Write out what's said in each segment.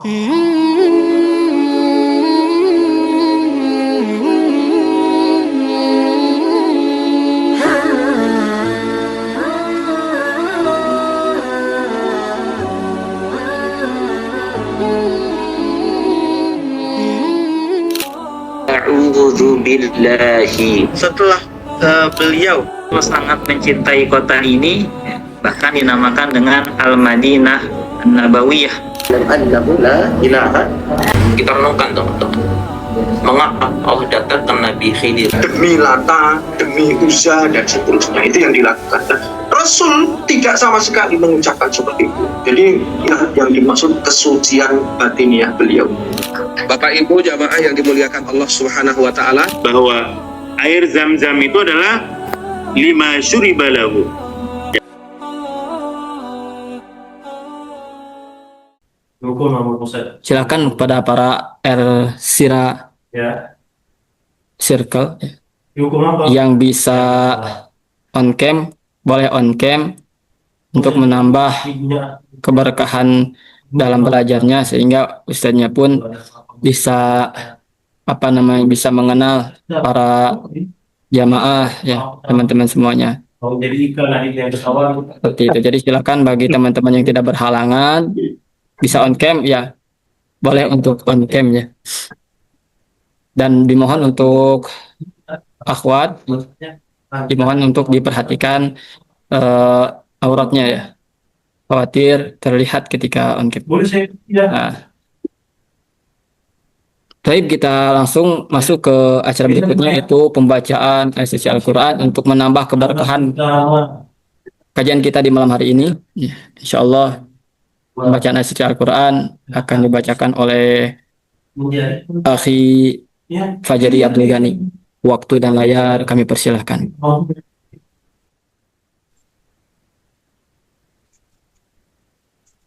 A'udzu billahi. Setelah beliau sangat mencintai kota ini, bahkan dinamakan dengan Al-Madinah An-Nabawiyah. Kita renungkan teman-teman, mengapa Allah datangkan Nabi Khidir demi Lata, demi Uzza dan seterusnya, itu yang dilakukan. Dan Rasul tidak sama sekali mengucapkan seperti itu. Jadi yang dimaksud kesucian batiniah beliau. Bapak Ibu jamaah yang dimuliakan Allah Subhanahu wa taala, bahwa air Zam-Zam itu adalah lima syuriba lahu. Silakan kepada para Sira Circle yang bisa on cam, boleh on cam untuk menambah keberkahan dalam belajarnya, sehingga ustadznya pun bisa bisa mengenal para jamaah ya, teman-teman semuanya. Seperti itu. Jadi silakan bagi teman-teman yang tidak berhalangan bisa on cam ya, boleh untuk on cam ya. Dan dimohon untuk akhwat, dimohon untuk diperhatikan auratnya ya. Khawatir terlihat ketika on cam. Nah, baik, kita langsung masuk ke acara berikutnya, yaitu pembacaan ayat suci Al-Quran untuk menambah keberkahan kajian kita di malam hari ini. Insya Allah pembacaan ayat suci Al-Quran akan dibacakan oleh Akhi Fajri Abdul Ghani. Waktu dan layar kami persilahkan.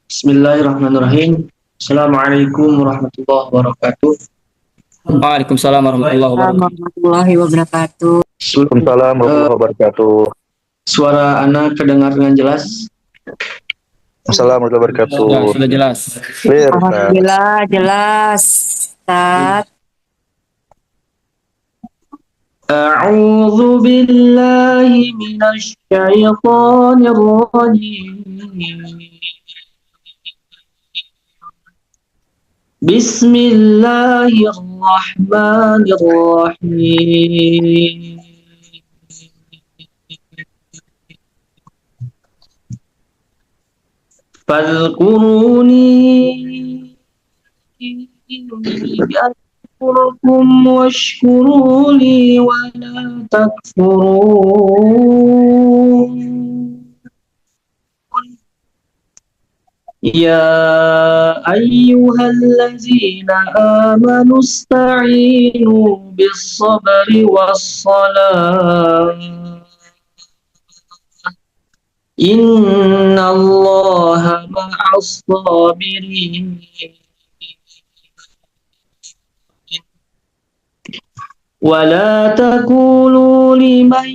Bismillahirrahmanirrahim. Assalamualaikum warahmatullahi wabarakatuh. Waalaikumsalam warahmatullahi wabarakatuh. Waalaikumsalam warahmatullahi wabarakatuh. Suara anak kedengar dengan jelas? Assalamualaikum warahmatullahi wabarakatuh. Ya, sudah jelas. Clear, alhamdulillah jelas, Ustaz. A'udzu billahi minasy syaithanir rajim. Bismillahirrahmanirrahim. Fadhkuruni adhkurkum washkuruli wa la takfurun. Ya ayyuhallazina amanu ista'inu bis-sabri was-salah. Innallaha ma'as-sabirin. Wa la taqulu liman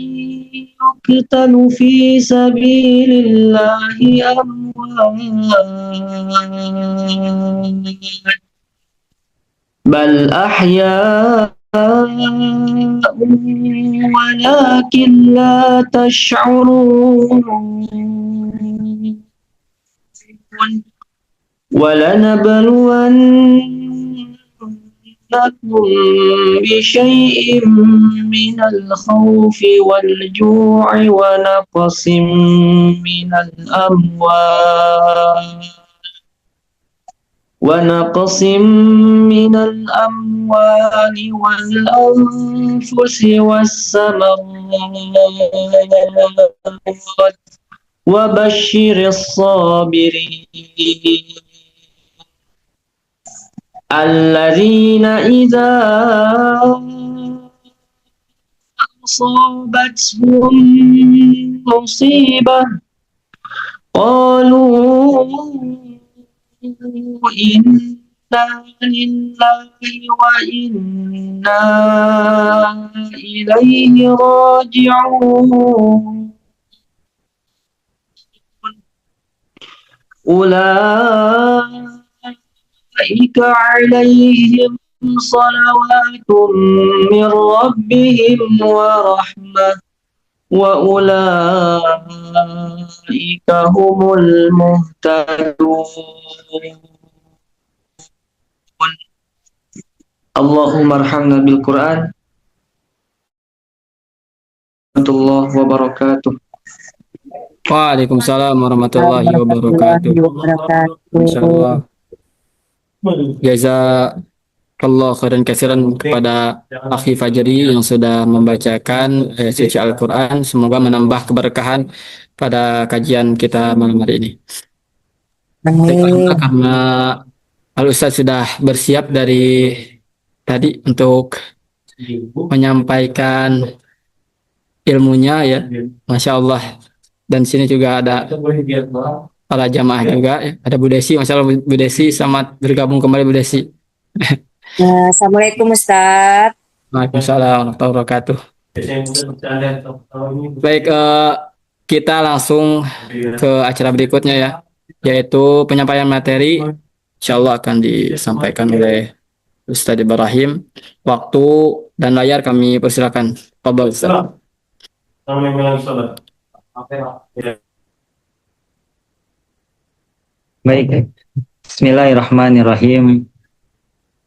yuqtalu fi sabilillahi amwat bal ahya'un walakin la tash'urun. ولنبلونكم بشيء من الخوف والجوع ونقص من الأموال والأنفس والثمرات وبشر الصابرين الذين إذا أصابتهم مصيبة قالوا إنا لله وإنا إليه راجعون. أولئك عليهم صلوات من ربهم ورحمة وأولئك هم المهتدون. اللهم ارحمنا بالقرآن. Warahmatullahi wabarakatuh. Waalaikumsalam warahmatullahi wabarakatuh. Insyaallah. Jazakallah khairan katsiran kepada Akhi Fajri yang sudah membacakan suci Al-Quran. Semoga menambah keberkahan pada kajian kita malam hari ini. Baik, karena Al-Ustaz sudah bersiap dari tadi untuk menyampaikan ilmunya ya, Masya Allah. Dan sini juga ada para jamaah juga ya. Ada Bu Desi, Masya Allah Bu Desi, selamat bergabung kembali Bu Desi. Assalamualaikum Ustaz. Waalaikumsalam warahmatullahi wabarakatuh. Baik, kita langsung ke acara berikutnya ya, yaitu penyampaian materi. Insya Allah akan disampaikan oleh Ustaz Ibrahim. Waktu dan layar kami persilakan. Fadhal Ustaz. Baik, Bismillahirrahmanirrahim.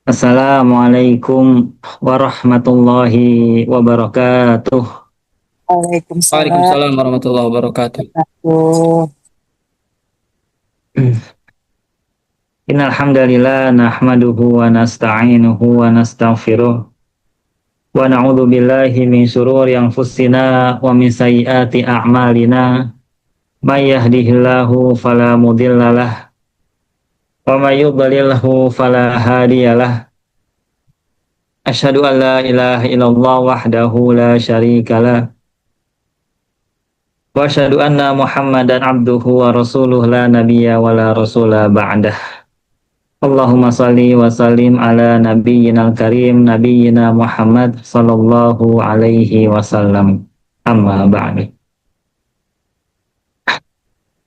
Assalamualaikum warahmatullahi wabarakatuh. Waalaikumsalam warahmatullahi wabarakatuh. Innal hamdalillah nahmaduhu wa nasta'inuhu wa nastaghfiruh wa na'udzu billahi min shururi anfusina wa min sayyiati a'malina. May yahdihillahu fala mudhillalah wa may yudlilhu fala hadiyalah. Asyhadu an la ilaha illallah wahdahu la syarikalah wa asyhadu anna Muhammadan abduhu wa rasuluh la nabiyya wa la rasula ba'dah. Allahumma salli wa sallim ala nabiyyinal karim nabiyyina Muhammad sallallahu alaihi wasallam. Amma ba'du.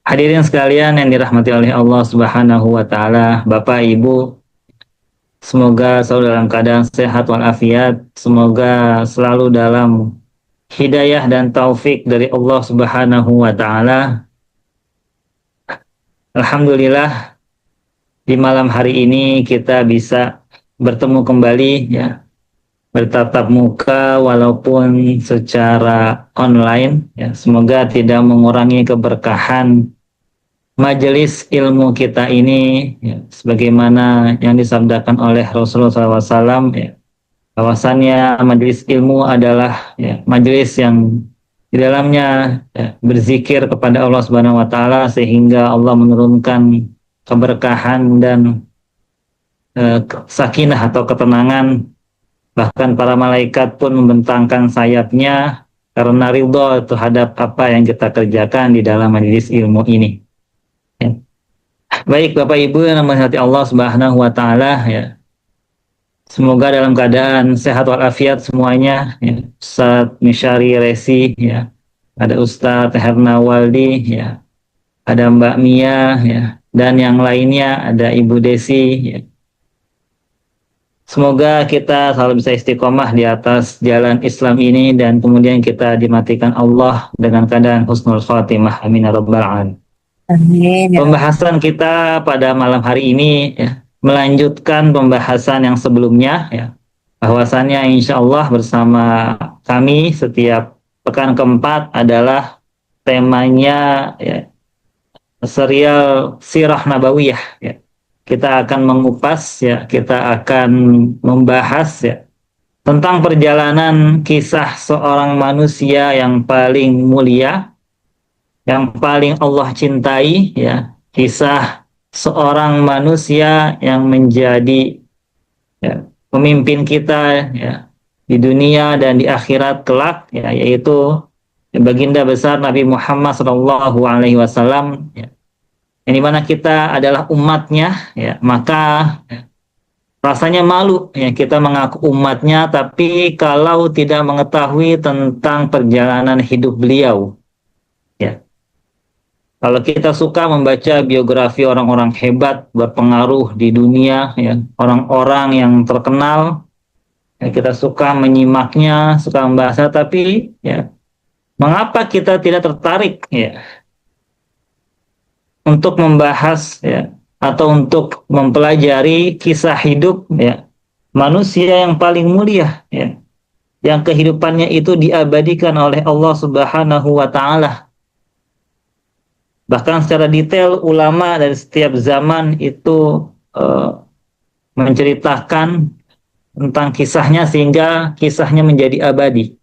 Hadirin sekalian yang dirahmati oleh Allah Subhanahu wa taala, Bapak Ibu, semoga selalu dalam keadaan sehat walafiat, semoga selalu dalam hidayah dan taufik dari Allah Subhanahu wa taala. Alhamdulillah, di malam hari ini kita bisa bertemu kembali ya, bertatap muka walaupun secara online ya. Semoga tidak mengurangi keberkahan majelis ilmu kita ini ya, sebagaimana yang disabdakan oleh Rasulullah SAW ya, bahwasannya majelis ilmu adalah ya, majelis yang di dalamnya ya, berzikir kepada Allah Subhanahu wa taala sehingga Allah menurunkan keberkahan dan sakinah atau ketenangan. Bahkan para malaikat pun membentangkan sayapnya karena ridho terhadap apa yang kita kerjakan di dalam majelis ilmu ini. Ya. Baik Bapak Ibu yang dirahmati Allah Subhanahu wa taala ya. Semoga dalam keadaan sehat walafiat semuanya ya. Ustaz Misyari Resi ya. Ada Ustaz Herna Waldi ya. Ada Mbak Mia ya, dan yang lainnya ada Ibu Desi ya. Semoga kita selalu bisa istiqomah di atas jalan Islam ini dan kemudian kita dimatikan Allah dengan keadaan husnul khatimah. Amin ya rabbal alamin. Amin. Pembahasan kita pada malam hari ini ya, melanjutkan pembahasan yang sebelumnya ya, bahwasannya insya Allah bersama kami setiap pekan keempat adalah temanya ya, serial Sirah Nabawiyah ya. Kita akan mengupas ya, kita akan membahas ya tentang perjalanan kisah seorang manusia yang paling mulia, yang paling Allah cintai ya, kisah seorang manusia yang menjadi ya, pemimpin kita ya di dunia dan di akhirat kelak ya, yaitu baginda besar Nabi Muhammad SAW ya, yang dimana kita adalah umatnya ya, maka ya, rasanya malu ya kita mengaku umatnya tapi kalau tidak mengetahui tentang perjalanan hidup beliau ya. Kalau kita suka membaca biografi orang-orang hebat, berpengaruh di dunia, ya, orang-orang yang terkenal, ya, kita suka menyimaknya, suka membahasnya, tapi ya, mengapa kita tidak tertarik, ya, untuk membahas, ya, atau untuk mempelajari kisah hidup, ya, manusia yang paling mulia, ya, yang kehidupannya itu diabadikan oleh Allah Subhanahu wa Ta'ala. Bahkan secara detail ulama dari setiap zaman itu menceritakan tentang kisahnya sehingga kisahnya menjadi abadi.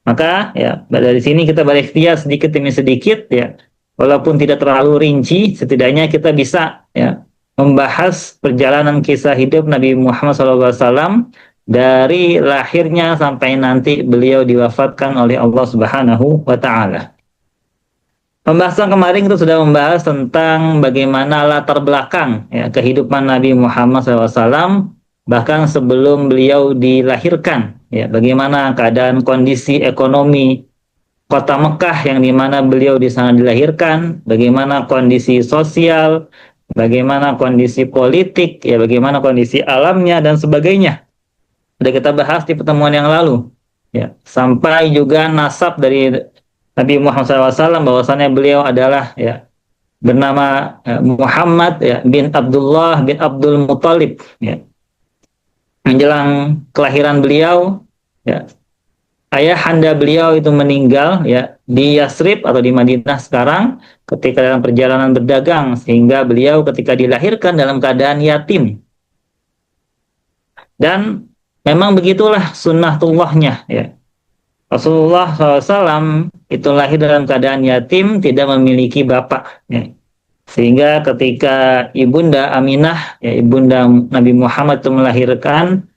Maka ya dari sini kita berikhtiar sedikit demi sedikit, ya, walaupun tidak terlalu rinci, setidaknya kita bisa, ya, membahas perjalanan kisah hidup Nabi Muhammad SAW dari lahirnya sampai nanti beliau diwafatkan oleh Allah Subhanahu wa Ta'ala. Pembahasan kemarin kita sudah membahas tentang bagaimana latar belakang, ya, kehidupan Nabi Muhammad SAW bahkan sebelum beliau dilahirkan, ya, bagaimana keadaan kondisi ekonomi kota Mekah yang dimana beliau di sana dilahirkan, bagaimana kondisi sosial, bagaimana kondisi politik, ya, bagaimana kondisi alamnya dan sebagainya. Sudah kita bahas di pertemuan yang lalu, ya, sampai juga nasab dari Nabi Muhammad SAW bahwasannya beliau adalah, ya, bernama Muhammad, ya, bin Abdullah bin Abdul Muthalib, ya. Menjelang kelahiran beliau, ya, ayahanda beliau itu meninggal, ya, di Yasrib atau di Madinah sekarang ketika dalam perjalanan berdagang, sehingga beliau ketika dilahirkan dalam keadaan yatim. Dan memang begitulah sunnatullahnya, ya. Rasulullah SAW itu lahir dalam keadaan yatim, tidak memiliki bapak, ya. Sehingga ketika ibunda Aminah, ya, ibunda Nabi Muhammad itu melahirkan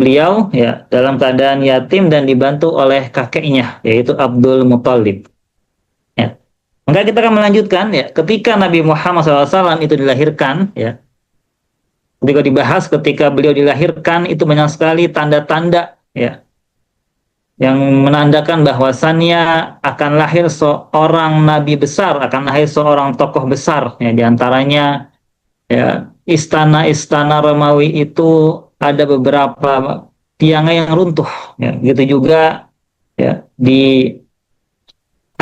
beliau, ya, dalam keadaan yatim dan dibantu oleh kakeknya, yaitu Abdul Muthalib. Ya. Maka kita akan melanjutkan, ya, ketika Nabi Muhammad SAW itu dilahirkan, ya, ketika dibahas ketika beliau dilahirkan itu banyak sekali tanda-tanda, ya, yang menandakan bahwasannya akan lahir seorang nabi besar, akan lahir seorang tokoh besar, ya, diantaranya, ya, istana-istana Romawi itu ada beberapa tiangnya yang runtuh, ya, gitu juga, ya, di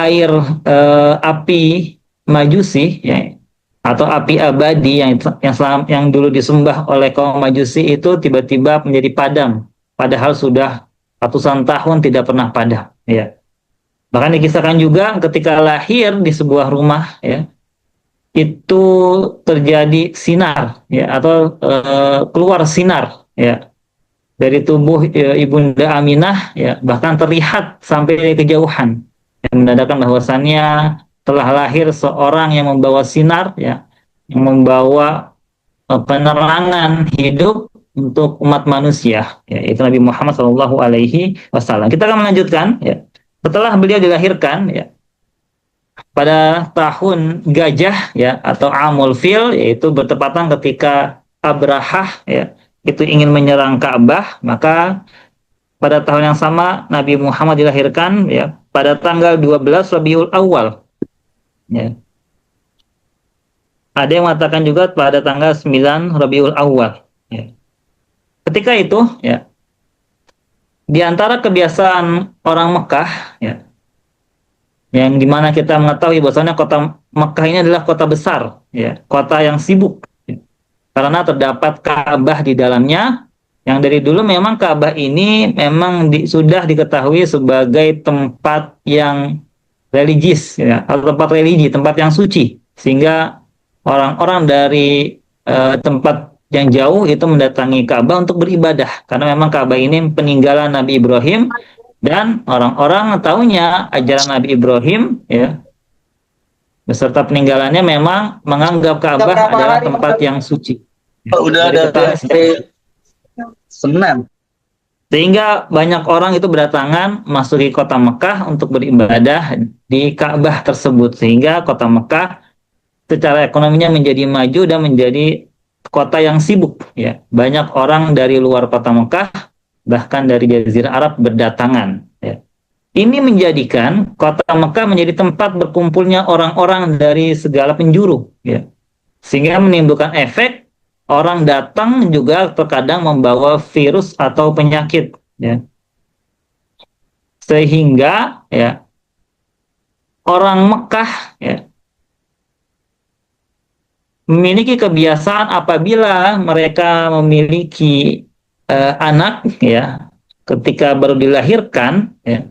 air api Majusi, ya, atau api abadi yang dulu disembah oleh kaum Majusi itu tiba-tiba menjadi padam, padahal sudah ratusan tahun tidak pernah padam, ya. Bahkan dikisahkan juga ketika lahir di sebuah rumah, ya, itu terjadi sinar, ya, atau keluar sinar, ya, dari tubuh ibunda Aminah, ya, bahkan terlihat sampai kejauhan, yang menandakan bahwasannya telah lahir seorang yang membawa sinar, ya, yang membawa penerangan hidup untuk umat manusia, ya, itu Nabi Muhammad SAW. Kita akan melanjutkan, ya, setelah beliau dilahirkan, ya, pada tahun gajah, ya, atau Amul Fil, yaitu bertepatan ketika Abrahah, ya, itu ingin menyerang Ka'bah, maka pada tahun yang sama Nabi Muhammad dilahirkan, ya, pada tanggal 12 Rabiul Awal, ya. Ada yang mengatakan juga pada tanggal 9 Rabiul Awal, ya. Ketika itu, ya, di antara kebiasaan orang Mekah, ya, yang dimana kita mengetahui bahwasanya kota Mekah ini adalah kota besar, ya, kota yang sibuk, ya, karena terdapat Ka'bah di dalamnya, yang dari dulu memang Ka'bah ini memang sudah diketahui sebagai tempat yang religius, ya, atau tempat religi, tempat yang suci, sehingga orang-orang dari tempat yang jauh itu mendatangi Ka'bah untuk beribadah, karena memang Ka'bah ini peninggalan Nabi Ibrahim, dan orang-orang tahunya ajaran Nabi Ibrahim, ya, beserta peninggalannya memang menganggap Ka'bah adalah tempat yang suci. Udah ada Senin. Sehingga banyak orang itu berdatangan masuk di kota Mekah untuk beribadah di Ka'bah tersebut, sehingga kota Mekah secara ekonominya menjadi maju dan menjadi kota yang sibuk, ya. Banyak orang dari luar kota Mekah, bahkan dari Jazirah Arab berdatangan, ya. ini menjadikan kota Mekah menjadi tempat berkumpulnya orang-orang dari segala penjuru, ya. Sehingga menimbulkan efek orang datang juga terkadang membawa virus atau penyakit, ya. Sehingga ya orang Mekah ya memiliki kebiasaan apabila mereka memiliki anak ya ketika baru dilahirkan ya,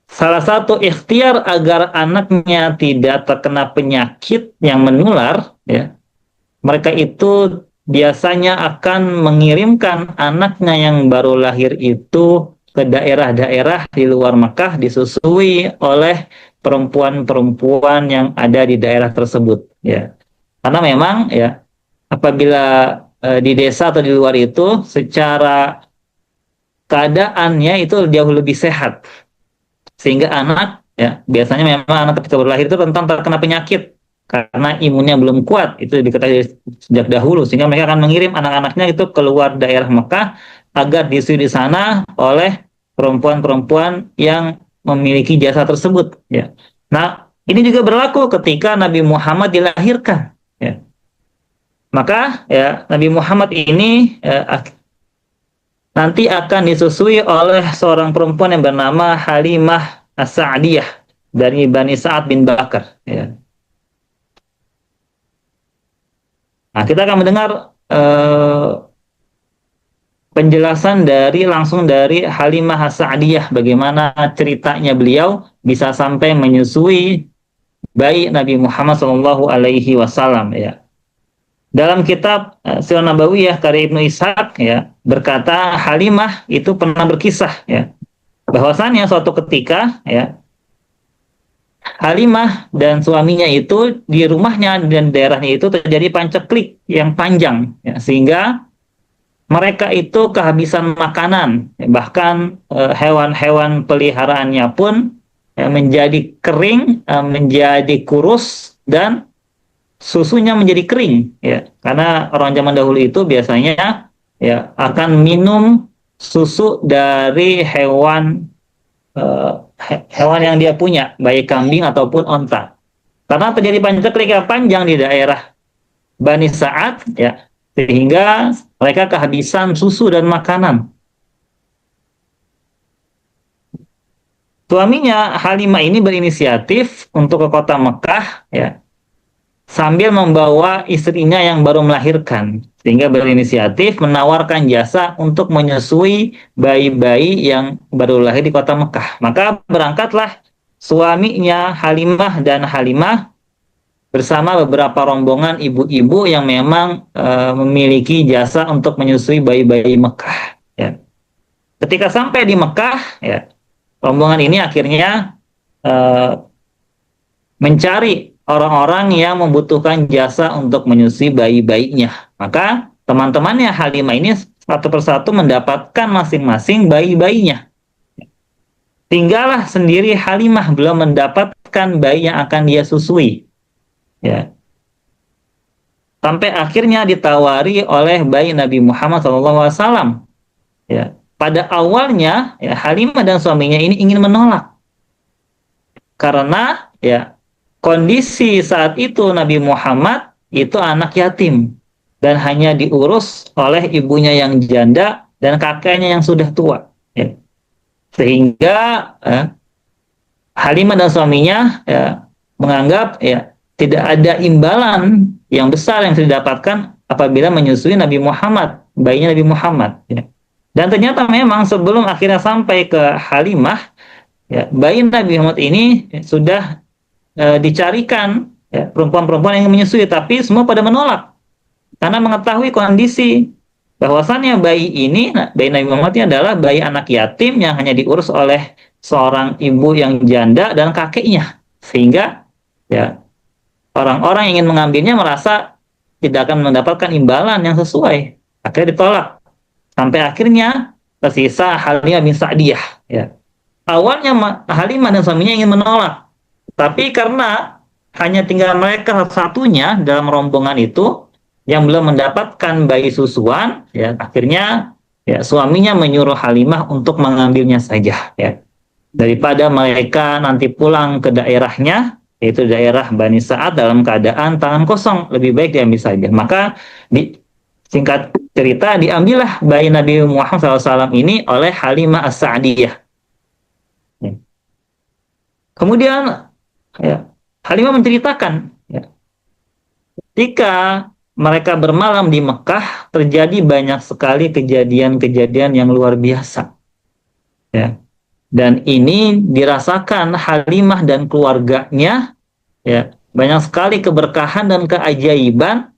salah satu ikhtiar agar anaknya tidak terkena penyakit yang menular ya, mereka itu biasanya akan mengirimkan anaknya yang baru lahir itu ke daerah-daerah di luar Makkah disusui oleh perempuan-perempuan yang ada di daerah tersebut ya. Karena memang ya apabila di desa atau di luar itu secara keadaannya itu jauh lebih sehat. Sehingga anak ya biasanya memang anak ketika baru lahir itu rentan terkena penyakit karena imunnya belum kuat, itu diketahui sejak dahulu, sehingga mereka akan mengirim anak-anaknya itu keluar daerah Mekah agar disusui di sana oleh perempuan-perempuan yang memiliki jasa tersebut ya. Nah, ini juga berlaku ketika Nabi Muhammad dilahirkan ya. Maka ya Nabi Muhammad ini nanti akan disusui oleh seorang perempuan yang bernama Halimah As-Sa'diyah dari Bani Sa'ad bin Bakar ya. Nah, kita akan mendengar penjelasan langsung dari Halimah As-Sa'diyah bagaimana ceritanya beliau bisa sampai menyusui bayi Nabi Muhammad SAW ya. Dalam kitab Sirah Nabawiyah karya Ibnu Ishaq ya berkata Halimah itu pernah berkisah ya bahwasannya suatu ketika ya Halimah dan suaminya itu di rumahnya dan daerahnya itu terjadi panceklik yang panjang ya, sehingga mereka itu kehabisan makanan, bahkan hewan-hewan peliharaannya pun menjadi kering, menjadi kurus, dan susunya menjadi kering ya. Karena orang zaman dahulu itu biasanya ya akan minum susu dari hewan yang dia punya, baik kambing ataupun onta. Karena terjadi panceklik yang panjang di daerah Bani Sa'ad ya, sehingga mereka kehabisan susu dan makanan. Suaminya Halimah ini berinisiatif untuk ke kota Mekah ya, sambil membawa istrinya yang baru melahirkan, sehingga berinisiatif menawarkan jasa untuk menyusui bayi-bayi yang baru lahir di kota Mekah. Maka berangkatlah suaminya Halimah dan Halimah bersama beberapa rombongan ibu-ibu yang memang memiliki jasa untuk menyusui bayi-bayi Mekah ya. Ketika sampai di Mekah ya, rombongan ini akhirnya mencari orang-orang yang membutuhkan jasa untuk menyusui bayi-bayinya. Maka teman-temannya Halimah ini satu persatu mendapatkan masing-masing bayi-bayinya. Tinggallah sendiri Halimah belum mendapatkan bayi yang akan dia susui. Ya. Sampai akhirnya ditawari oleh bayi Nabi Muhammad SAW. Ya. Pada awalnya ya, Halimah dan suaminya ini ingin menolak. Karena ya kondisi saat itu Nabi Muhammad itu anak yatim dan hanya diurus oleh ibunya yang janda dan kakeknya yang sudah tua. Ya. Sehingga Halimah dan suaminya ya, menganggap ya tidak ada imbalan yang besar yang didapatkan apabila menyusui Nabi Muhammad, bayinya Nabi Muhammad. Ya. Dan ternyata memang sebelum akhirnya sampai ke Halimah, ya, bayi Nabi Muhammad ini sudah dicarikan ya, perempuan-perempuan yang menyusui, tapi semua pada menolak karena mengetahui kondisi bahwasannya bayi ini, bayi Nabi Muhammad ini adalah bayi anak yatim yang hanya diurus oleh seorang ibu yang janda dan kakeknya, sehingga ya orang-orang yang ingin mengambilnya merasa tidak akan mendapatkan imbalan yang sesuai, akhirnya ditolak. Sampai akhirnya tersisa Halimah bin Sa'diyah. Ya. Awalnya Halimah dan suaminya ingin menolak, tapi karena hanya tinggal mereka satunya dalam rombongan itu yang belum mendapatkan bayi susuan, ya akhirnya ya suaminya menyuruh Halimah untuk mengambilnya saja. Ya. daripada mereka nanti pulang ke daerahnya, yaitu daerah Bani Sa'ad dalam keadaan tangan kosong, lebih baik diambil saja. Maka singkat cerita, diambillah bayi Nabi Muhammad SAW ini oleh Halimah As-Sa'diyah. Kemudian Halimah menceritakan, ketika mereka bermalam di Mekah, terjadi banyak sekali kejadian-kejadian yang luar biasa. Dan ini dirasakan Halimah dan keluarganya, banyak sekali keberkahan dan keajaiban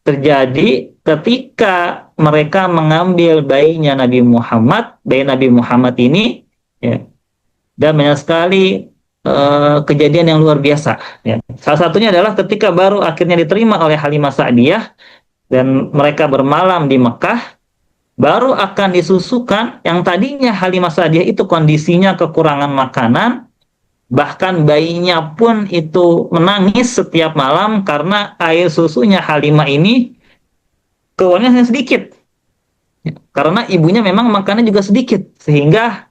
terjadi ketika mereka mengambil bayinya Nabi Muhammad, bayi Nabi Muhammad ini, dan banyak sekali kejadian yang luar biasa. Salah satunya adalah ketika baru akhirnya diterima oleh Halimah Sa'diyah dan mereka bermalam di Mekah, baru akan disusukan. Yang tadinya Halimah Sa'diyah itu kondisinya kekurangan makanan, bahkan bayinya pun itu menangis setiap malam karena air susunya Halimah ini keluarnya hanya sedikit, karena ibunya memang makannya juga sedikit, sehingga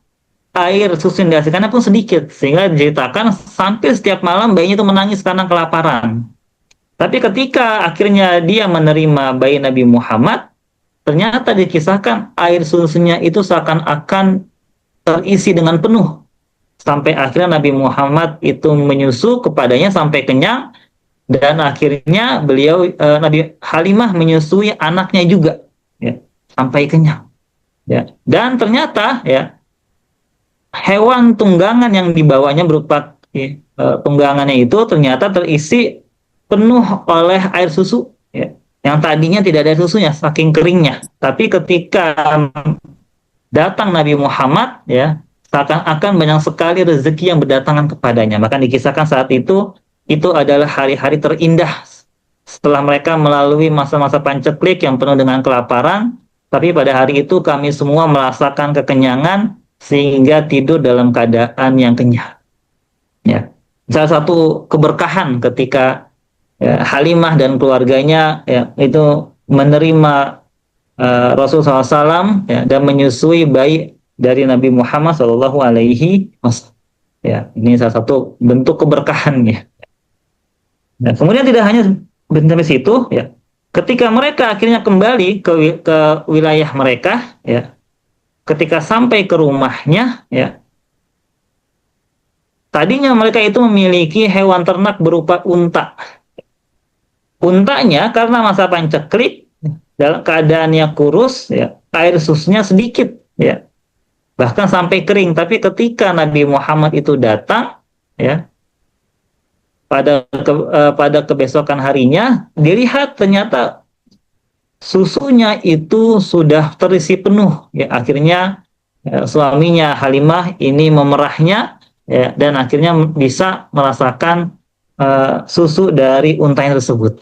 air susu yang dihasilkannya pun sedikit, sehingga diceritakan sampai setiap malam bayinya itu menangis karena kelaparan. Tapi ketika akhirnya dia menerima bayi Nabi Muhammad, ternyata dikisahkan air susunya itu seakan-akan terisi dengan penuh. Sampai akhirnya Nabi Muhammad itu menyusu kepadanya sampai kenyang, dan akhirnya beliau Nabi Halimah menyusui anaknya juga sampai kenyang. Dan ternyata hewan tunggangan yang dibawanya berupa tunggangannya itu ternyata terisi penuh oleh air susu. Yang tadinya tidak ada susunya, saking keringnya. Tapi ketika datang Nabi Muhammad, seakan-akan banyak sekali rezeki yang berdatangan kepadanya. Maka dikisahkan saat itu adalah hari-hari terindah setelah mereka melalui masa-masa panceklik yang penuh dengan kelaparan. Tapi pada hari itu kami semua merasakan kekenyangan sehingga tidur dalam keadaan yang kenyang. Salah satu keberkahan ketika Halimah dan keluarganya itu menerima Rasulullah SAW dan menyusui bayi dari Nabi Muhammad SAW. Ini salah satu bentuk keberkahannya. Kemudian tidak hanya sampai situ, ketika mereka akhirnya kembali ke wilayah mereka, ketika sampai ke rumahnya, tadinya mereka itu memiliki hewan ternak berupa unta. Untanya karena masa panceklik, dalam keadaannya kurus, air susunya sedikit, bahkan sampai kering. Tapi ketika Nabi Muhammad itu datang, pada kebesokan harinya, dilihat ternyata susunya itu sudah terisi penuh. Akhirnya suaminya Halimah ini memerahnya, dan akhirnya bisa merasakan susu dari untanya tersebut.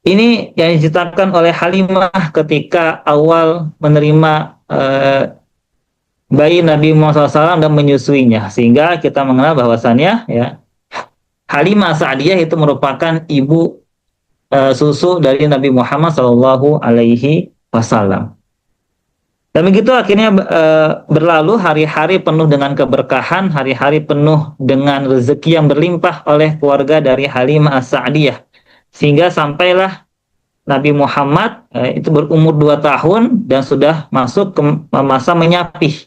Ini yang diceritakan oleh Halimah ketika awal menerima bayi Nabi Muhammad SAW dan menyusuinya, sehingga kita mengenal bahwasannya Halimah Sa'diyah itu merupakan ibu susu dari Nabi Muhammad SAW. Dan begitu akhirnya berlalu hari-hari penuh dengan keberkahan, hari-hari penuh dengan rezeki yang berlimpah oleh keluarga dari Halimah As-Sa'diyah. Sehingga sampailah Nabi Muhammad itu berumur 2 tahun dan sudah masuk ke masa menyapih.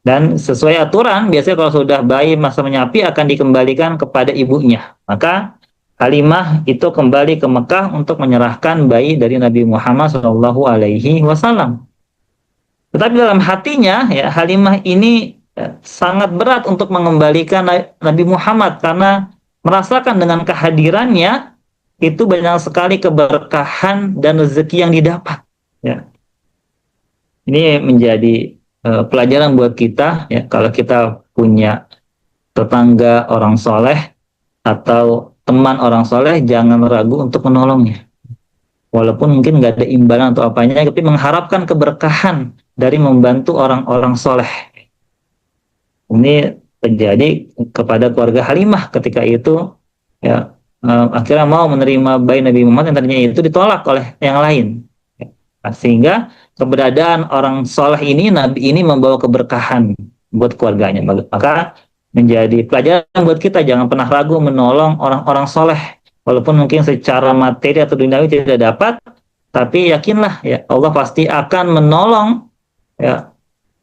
Dan sesuai aturan, biasanya kalau sudah bayi masa menyapih akan dikembalikan kepada ibunya. Maka Halimah itu kembali ke Mekah untuk menyerahkan bayi dari Nabi Muhammad SAW. Tetapi dalam hatinya, Halimah ini sangat berat untuk mengembalikan Nabi Muhammad karena merasakan dengan kehadirannya itu banyak sekali keberkahan dan rezeki yang didapat. Ini menjadi pelajaran buat kita, kalau kita punya tetangga orang soleh atau teman orang soleh, jangan ragu untuk menolongnya. Walaupun mungkin nggak ada imbalan atau apanya, tapi mengharapkan keberkahan dari membantu orang-orang soleh. Ini terjadi kepada keluarga Halimah ketika itu, akhirnya mau menerima bayi Nabi Muhammad yang tadinya itu ditolak oleh yang lain. Nah, sehingga keberadaan orang soleh ini, nabi ini membawa keberkahan buat keluarganya. Maka menjadi pelajaran buat kita, jangan pernah ragu menolong orang-orang soleh, walaupun mungkin secara materi atau duniawi tidak dapat, tapi yakinlah ya Allah pasti akan menolong ya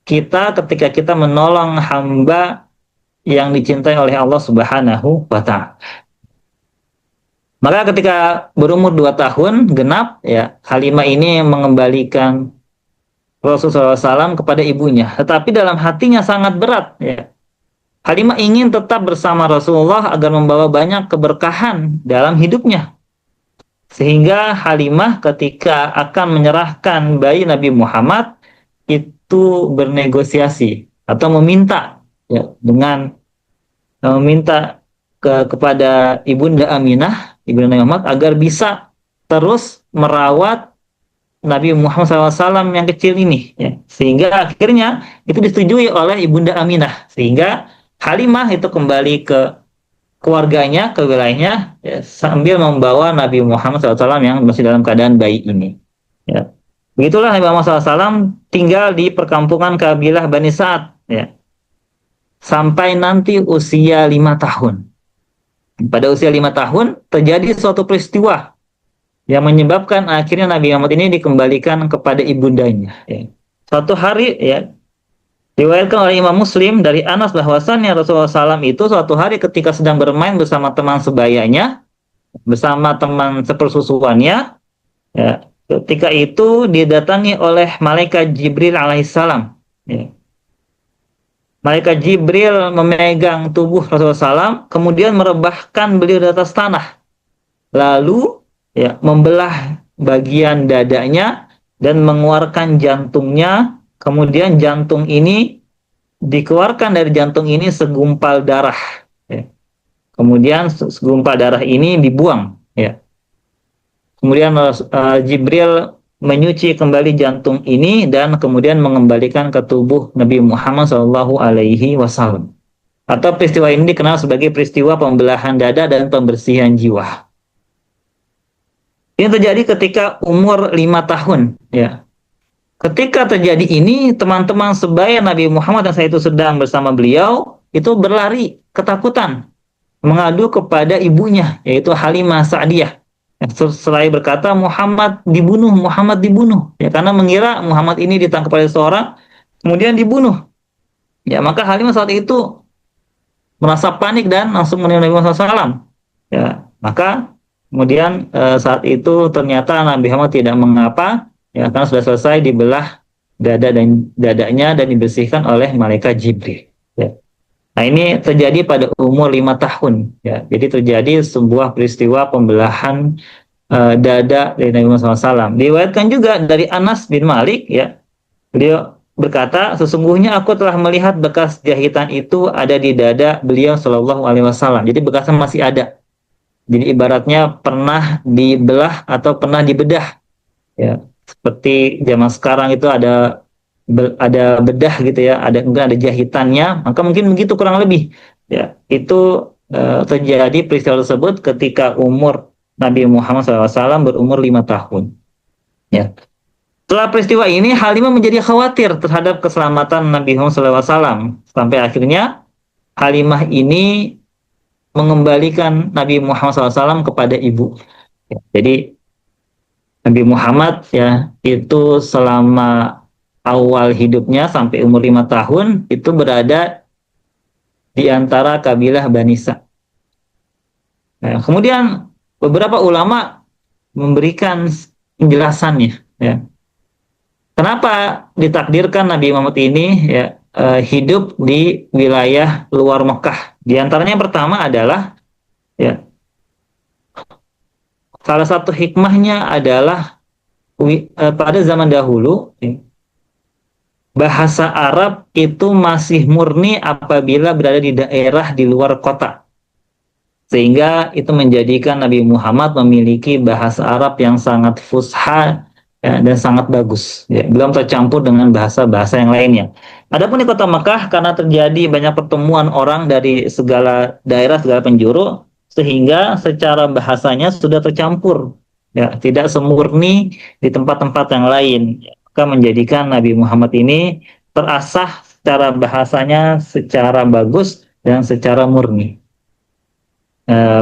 kita ketika kita menolong hamba yang dicintai oleh Allah Subhanahu wa Ta'ala. Maka ketika berumur 2 tahun genap ya, Halimah ini mengembalikan Rasulullah SAW kepada ibunya, tetapi dalam hatinya sangat berat ya. Halimah ingin tetap bersama Rasulullah agar membawa banyak keberkahan dalam hidupnya. Sehingga Halimah ketika akan menyerahkan bayi Nabi Muhammad itu bernegosiasi atau meminta ya, dengan meminta kepada Ibunda Aminah, Ibunda Nabi Muhammad, agar bisa terus merawat Nabi Muhammad SAW yang kecil ini ya. Sehingga akhirnya itu disetujui oleh Ibunda Aminah, sehingga Halimah itu kembali ke keluarganya, ke wilayahnya ya, sambil membawa Nabi Muhammad SAW yang masih dalam keadaan bayi ini ya. Begitulah Nabi Muhammad SAW tinggal di perkampungan kabilah Bani Sa'ad ya, sampai nanti usia 5 tahun. Pada usia 5 tahun terjadi suatu peristiwa yang menyebabkan akhirnya Nabi Muhammad ini dikembalikan kepada ibundanya ya. Suatu hari ya, riwayatkan oleh Imam Muslim dari Anas bahwasannya Rasulullah SAW itu suatu hari ketika sedang bermain bersama teman sebayanya, bersama teman sepersusuannya ya, ketika itu didatangi oleh malaikat Jibril alaihissalam ya. Malaikat Jibril memegang tubuh Rasulullah SAW, kemudian merebahkan beliau di atas tanah, lalu ya membelah bagian dadanya dan mengeluarkan jantungnya. Kemudian jantung ini dikeluarkan dari jantung ini segumpal darah ya. Kemudian segumpal darah ini dibuang ya. Kemudian Jibril menyuci kembali jantung ini dan kemudian mengembalikan ke tubuh Nabi Muhammad SAW. Atau peristiwa ini dikenal sebagai peristiwa pembelahan dada dan pembersihan jiwa. Ini terjadi ketika umur 5 tahun ya. Ketika terjadi ini, teman-teman sebaya Nabi Muhammad yang saya itu sedang bersama beliau itu berlari ketakutan, mengadu kepada ibunya, yaitu Halimah Sa'diyah. Selain berkata Muhammad dibunuh ya, karena mengira Muhammad ini ditangkap oleh seorang kemudian dibunuh ya. Maka Halimah saat itu merasa panik dan langsung meninggal Nabi Muhammad SAW ya. Maka kemudian saat itu ternyata Nabi Muhammad tidak mengapa ya, karena sudah selesai dibelah dadanya dan dibersihkan oleh malaikat Jibril ya. Nah, ini terjadi pada umur 5 tahun ya. Jadi terjadi sebuah peristiwa pembelahan dada dari Nabi Muhammad SAW. Diriwayatkan juga dari Anas bin Malik ya. Beliau berkata, sesungguhnya aku telah melihat bekas jahitan itu ada di dada beliau Shallallahu Alaihi Wasallam. Jadi bekasnya masih ada. Jadi ibaratnya pernah dibelah atau pernah dibedah ya. Seperti zaman sekarang itu ada bedah gitu ya, mungkin ada jahitannya, maka mungkin begitu kurang lebih ya. Itu terjadi peristiwa tersebut ketika umur Nabi Muhammad SAW berumur 5 tahun ya. Setelah peristiwa ini Halimah menjadi khawatir terhadap keselamatan Nabi Muhammad SAW, sampai akhirnya Halimah ini mengembalikan Nabi Muhammad SAW kepada ibu ya. Jadi Nabi Muhammad ya itu selama awal hidupnya sampai umur 5 tahun itu berada di antara kabilah Bani Sa'ad. Nah, kemudian beberapa ulama memberikan penjelasannya ya. Kenapa ditakdirkan Nabi Muhammad ini ya hidup di wilayah luar Mekah? Di antaranya yang pertama adalah ya, salah satu hikmahnya adalah pada zaman dahulu bahasa Arab itu masih murni apabila berada di daerah di luar kota. Sehingga itu menjadikan Nabi Muhammad memiliki bahasa Arab yang sangat fusha ya, dan sangat bagus. Ya, belum tercampur dengan bahasa-bahasa yang lainnya. Adapun di kota Mekah, karena terjadi banyak pertemuan orang dari segala daerah, segala penjuru, sehingga secara bahasanya sudah tercampur ya, tidak semurni di tempat-tempat yang lain. Maka menjadikan Nabi Muhammad ini terasah secara bahasanya secara bagus dan secara murni.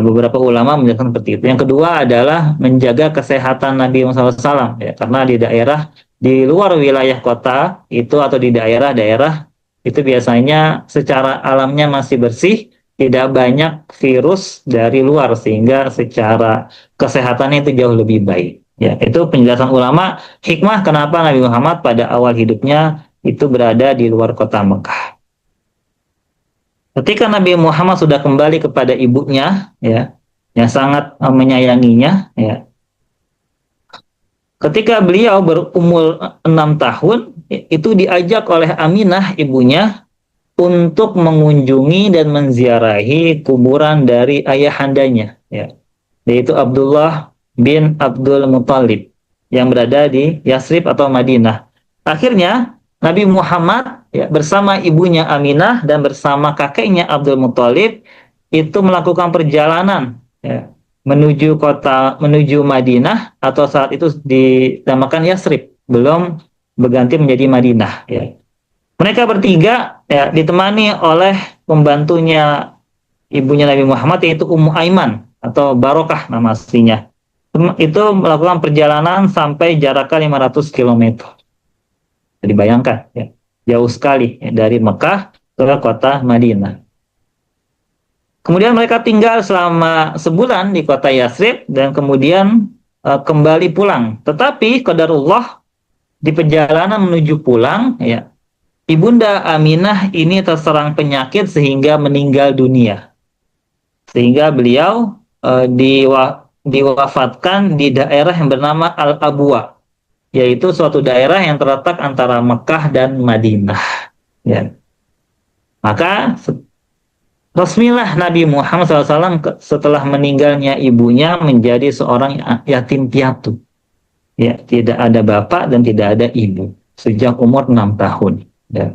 Beberapa ulama menjelaskan seperti itu. Yang kedua adalah menjaga kesehatan Nabi Muhammad SAW, ya, karena di daerah di luar wilayah kota itu atau di daerah-daerah itu biasanya secara alamnya masih bersih, tidak banyak virus dari luar sehingga secara kesehatannya itu jauh lebih baik. Ya, itu penjelasan ulama hikmah kenapa Nabi Muhammad pada awal hidupnya itu berada di luar kota Mekah. Ketika Nabi Muhammad sudah kembali kepada ibunya, ya, yang sangat menyayanginya, ya. Ketika beliau berumur 6 tahun, itu diajak oleh Aminah ibunya untuk mengunjungi dan menziarahi kuburan dari ayahandanya, ya, yaitu Abdullah bin Abdul Muthalib yang berada di Yasrib atau Madinah. Akhirnya Nabi Muhammad, ya, bersama ibunya Aminah dan bersama kakeknya Abdul Muthalib itu melakukan perjalanan, ya, menuju Madinah atau saat itu dinamakan Yasrib, belum berganti menjadi Madinah, ya. Mereka bertiga, ya, ditemani oleh pembantunya ibunya Nabi Muhammad yaitu Ummu Aiman atau Barokah nama aslinya. Itu melakukan perjalanan sampai jaraknya 500 km. Jadi bayangkan, ya, jauh sekali, ya, dari Mekah ke kota Madinah. Kemudian mereka tinggal selama sebulan di kota Yasrib dan kemudian kembali pulang. Tetapi qadarullah di perjalanan menuju pulang, ya, Ibunda Aminah ini terserang penyakit sehingga meninggal dunia. Sehingga beliau diwafatkan di daerah yang bernama Al-Abwa, yaitu suatu daerah yang terletak antara Mekah dan Madinah. Ya. Maka resmilah Nabi Muhammad SAW setelah meninggalnya ibunya menjadi seorang yatim piatu. Ya, tidak ada bapak dan tidak ada ibu sejak umur 6 tahun. Ya.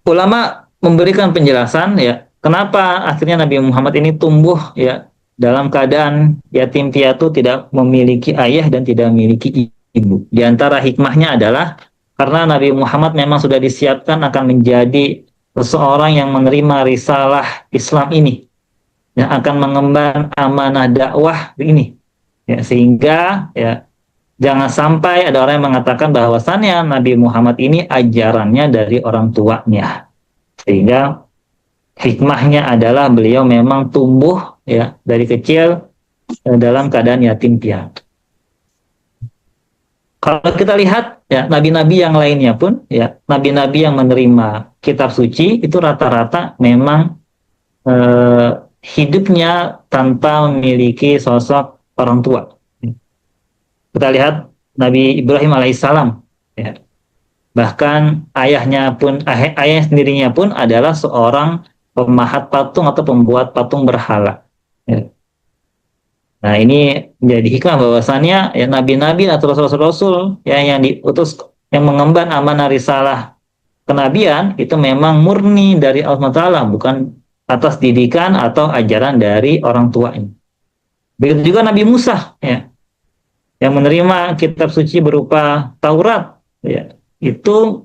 Ulama memberikan penjelasan, ya, kenapa akhirnya Nabi Muhammad ini tumbuh, ya, dalam keadaan yatim piatu, tidak memiliki ayah dan tidak memiliki ibu. Di antara hikmahnya adalah karena Nabi Muhammad memang sudah disiapkan akan menjadi seseorang yang menerima risalah Islam ini, yang akan mengemban amanah dakwah ini, ya, sehingga, ya, jangan sampai ada orang yang mengatakan bahwasannya Nabi Muhammad ini ajarannya dari orang tuanya. Sehingga hikmahnya adalah beliau memang tumbuh, ya, dari kecil dalam keadaan yatim piatu. Kalau kita lihat, ya, nabi-nabi yang lainnya pun, ya, nabi-nabi yang menerima kitab suci itu rata-rata memang hidupnya tanpa memiliki sosok orang tua. Kita lihat Nabi Ibrahim alaihissalam, ya. Bahkan ayahnya sendirinya pun adalah seorang pemahat patung atau pembuat patung berhala. Ya. Nah, ini menjadi hikmah bahwasannya, ya, nabi-nabi atau rasul-rasul, ya, yang diutus yang mengemban amanah risalah kenabian itu memang murni dari Allah Ta'ala, bukan atas didikan atau ajaran dari orang tuanya. Begitu juga Nabi Musa, ya, yang menerima kitab suci berupa Taurat, ya, itu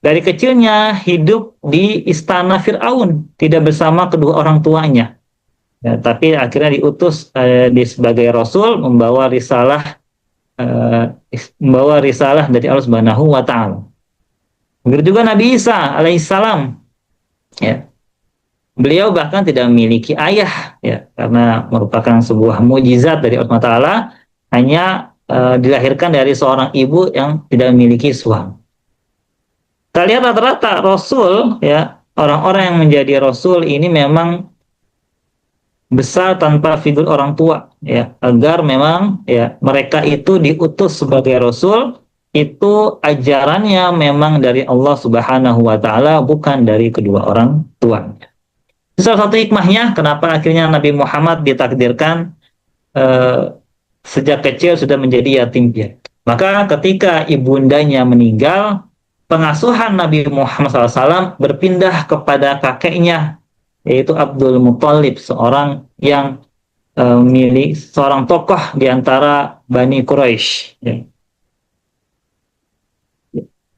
dari kecilnya hidup di istana Fir'aun, tidak bersama kedua orang tuanya, ya, tapi akhirnya diutus sebagai Rasul membawa risalah dari Allah Subhanahu wa Ta'ala. Begitu juga Nabi Isa alaihissalam, ya, beliau bahkan tidak memiliki ayah, ya, karena merupakan sebuah mukjizat dari Allah Ta'ala, hanya dilahirkan dari seorang ibu yang tidak memiliki suami. Kita lihat rata-rata Rasul, ya, orang-orang yang menjadi Rasul ini memang besar tanpa figur orang tua, ya, agar memang, ya, mereka itu diutus sebagai Rasul, itu ajarannya memang dari Allah Subhanahu wa Ta'ala, bukan dari kedua orang tuanya. Salah satu hikmahnya kenapa akhirnya Nabi Muhammad ditakdirkan sejak kecil sudah menjadi yatim piatu. Maka ketika ibundanya meninggal, pengasuhan Nabi Muhammad SAW berpindah kepada kakeknya, yaitu Abdul Muthalib, seorang yang milik seorang tokoh di antara Bani Quraisy. Ya.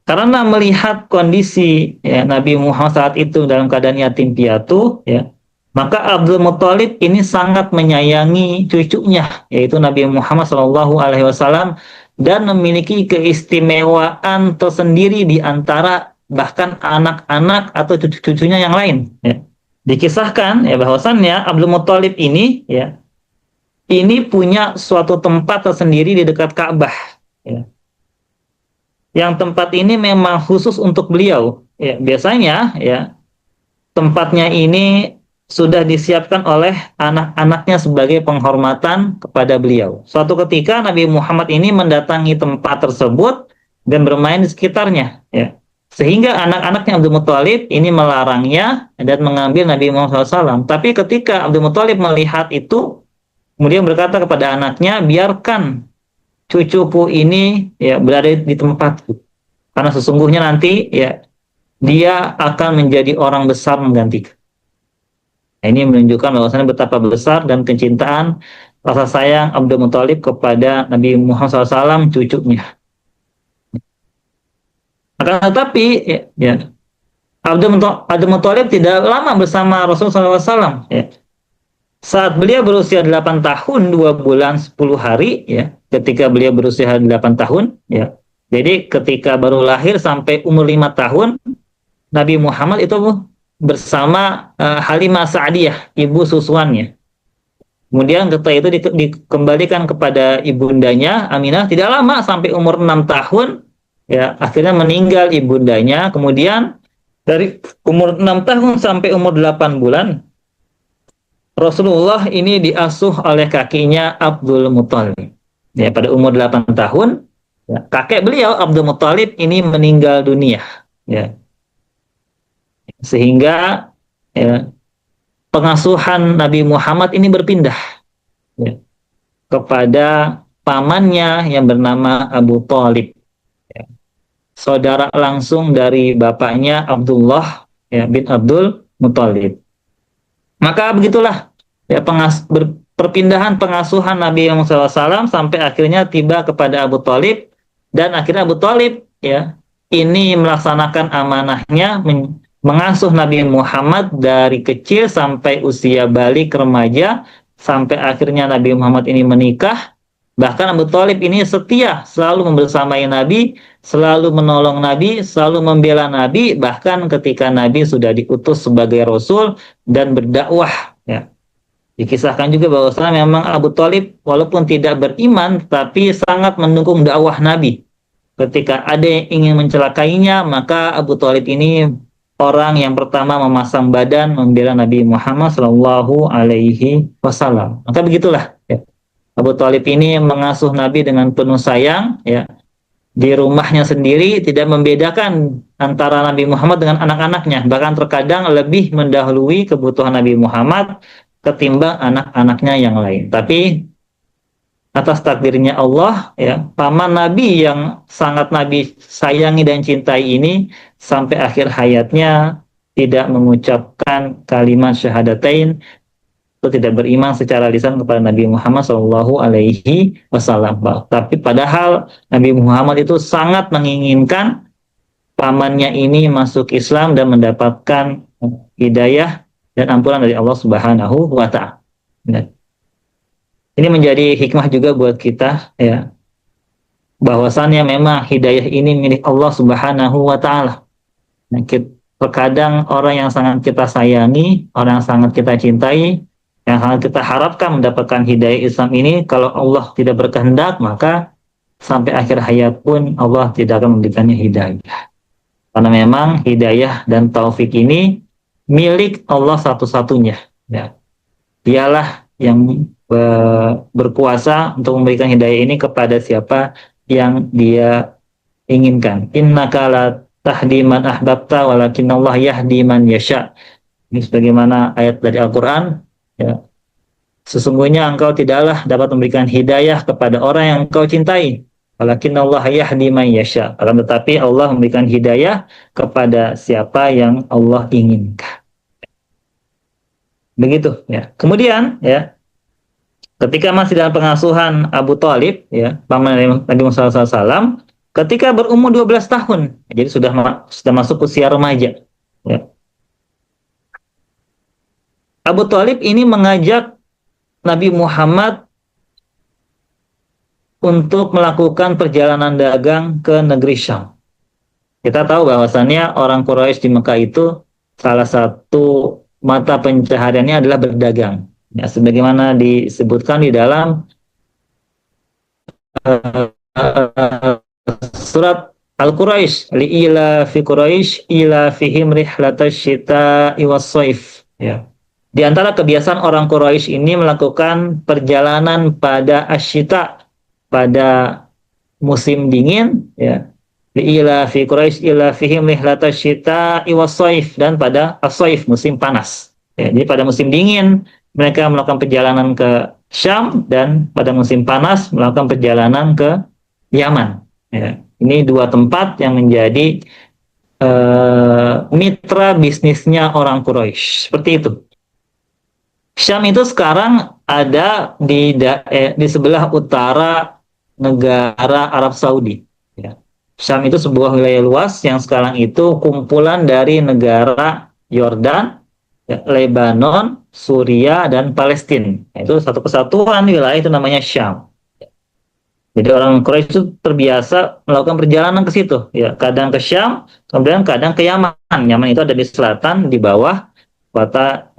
Karena melihat kondisi ya, Nabi Muhammad saat itu dalam keadaan yatim piatu, ya, maka Abdul Muthalib ini sangat menyayangi cucunya, yaitu Nabi Muhammad SAW, dan memiliki keistimewaan tersendiri di antara bahkan anak-anak atau cucu-cucunya yang lain. Ya. Dikisahkan ya bahwasannya Abdul Muthalib ini, ya, ini punya suatu tempat tersendiri di dekat Ka'bah. Ya. Yang tempat ini memang khusus untuk beliau. Ya, biasanya ya tempatnya ini sudah disiapkan oleh anak-anaknya sebagai penghormatan kepada beliau. Suatu ketika Nabi Muhammad ini mendatangi tempat tersebut dan bermain di sekitarnya. Ya. Sehingga anak-anaknya Abdul Muthalib ini melarangnya dan mengambil Nabi Muhammad SAW. Tapi ketika Abdul Muthalib melihat itu, kemudian berkata kepada anaknya, biarkan cucuku ini ya berada di tempatku, karena sesungguhnya nanti ya dia akan menjadi orang besar menggantikan. Nah, ini menunjukkan bahwasanya betapa besar dan kecintaan rasa sayang Abdul Muthalib kepada Nabi Muhammad SAW, cucunya. Akan tetapi ya Abdul Muthalib tidak lama bersama Rasulullah SAW. Ya. Saat beliau berusia 8 tahun 2 bulan 10 hari, ya, ketika beliau berusia 8 tahun, ya, jadi ketika baru lahir sampai umur 5 tahun, Nabi Muhammad itu bersama Halimah Sa'diyah, ibu susuannya. Kemudian ketika itu dikembalikan kepada ibundanya Aminah, tidak lama sampai umur 6 tahun, ya, akhirnya meninggal ibundanya. Kemudian dari umur 6 tahun sampai umur 8 bulan, Rasulullah ini diasuh oleh kakinya Abdul Muthalib. Ya, pada umur 8 tahun, ya, kakek beliau Abdul Muthalib ini meninggal dunia. Ya. Sehingga ya, pengasuhan Nabi Muhammad ini berpindah ya, kepada pamannya yang bernama Abu Thalib. Ya. Saudara langsung dari bapaknya Abdullah ya, bin Abdul Muthalib. Maka begitulah ya, perpindahan pengasuhan Nabi Muhammad SAW sampai akhirnya tiba kepada Abu Thalib, dan akhirnya Abu Thalib ya ini melaksanakan amanahnya mengasuh Nabi Muhammad dari kecil sampai usia balik remaja, sampai akhirnya Nabi Muhammad ini menikah. Bahkan Abu Thalib ini setia, selalu membersamai Nabi, selalu menolong Nabi, selalu membela Nabi, bahkan ketika Nabi sudah diutus sebagai Rasul dan berdakwah. Ya. Dikisahkan juga bahwasanya memang Abu Thalib walaupun tidak beriman, tapi sangat mendukung dakwah Nabi. Ketika ada yang ingin mencelakainya, maka Abu Thalib ini orang yang pertama memasang badan membela Nabi Muhammad SAW. Maka begitulah. Ya. Abu Thalib ini mengasuh Nabi dengan penuh sayang, ya. Di rumahnya sendiri tidak membedakan antara Nabi Muhammad dengan anak-anaknya, bahkan terkadang lebih mendahului kebutuhan Nabi Muhammad ketimbang anak-anaknya yang lain. Tapi atas takdirnya Allah, ya, paman Nabi yang sangat Nabi sayangi dan cintai ini sampai akhir hayatnya tidak mengucapkan kalimat syahadatain, itu tidak beriman secara lisan kepada Nabi Muhammad SAW. Tapi padahal Nabi Muhammad itu sangat menginginkan pamannya ini masuk Islam dan mendapatkan hidayah dan ampunan dari Allah Subhanahu wa Ta'ala. Ini menjadi hikmah juga buat kita, ya, bahwasannya memang hidayah ini milik Allah Subhanahu wa Ta'ala. Terkadang orang yang sangat kita sayangi, orang yang sangat kita cintai, yang sangat kita harapkan mendapatkan hidayah Islam ini, kalau Allah tidak berkehendak, maka sampai akhir hayat pun Allah tidak akan memberikannya hidayah. Karena memang hidayah dan taufik ini milik Allah satu-satunya. Ya. Dialah yang berkuasa untuk memberikan hidayah ini kepada siapa yang Dia inginkan. Innaka la tahdi man ahbabta walakinallah yahdi man yasha. Ini sebagaimana ayat dari Al-Qur'an. Ya. Sesungguhnya engkau tidaklah dapat memberikan hidayah kepada orang yang engkau cintai. Walakinallah yahdi man yasha. Akan tetapi Allah memberikan hidayah kepada siapa yang Allah inginkan. Begitu ya. Kemudian ya, ketika masih dalam pengasuhan Abu Thalib, ya, paman Nabi Muhammad SAW, ketika berumur 12 tahun, jadi sudah masuk usia remaja. Ya. Abu Thalib ini mengajak Nabi Muhammad untuk melakukan perjalanan dagang ke negeri Syam. Kita tahu bahwasannya orang Quraisy di Mekah itu salah satu mata pencahariannya adalah berdagang. Ya, sebagaimana disebutkan di dalam surat Al-Quraisy, li'ila fi Quraisy ila fihim rihlatash syita'i was-shaif. Ya. Di antara kebiasaan orang Quraisy ini melakukan perjalanan pada asyita, pada musim dingin, ya. Ila fi Quraisy ila fihim rihlatash syita'i was-shaif, dan pada as-shaif, musim panas. Ya, jadi pada musim dingin mereka melakukan perjalanan ke Syam, dan pada musim panas melakukan perjalanan ke Yaman. Ya, ini dua tempat yang menjadi mitra bisnisnya orang Quraisy. Seperti itu. Syam itu sekarang ada di sebelah utara negara Arab Saudi. Ya. Syam itu sebuah wilayah luas yang sekarang itu kumpulan dari negara Yordan, ya, Lebanon, Suriah, dan Palestina. Itu satu kesatuan wilayah itu namanya Syam. Jadi orang Quraisy itu terbiasa melakukan perjalanan ke situ, ya, kadang ke Syam, kemudian kadang ke Yaman. Yaman itu ada di selatan, di bawah kota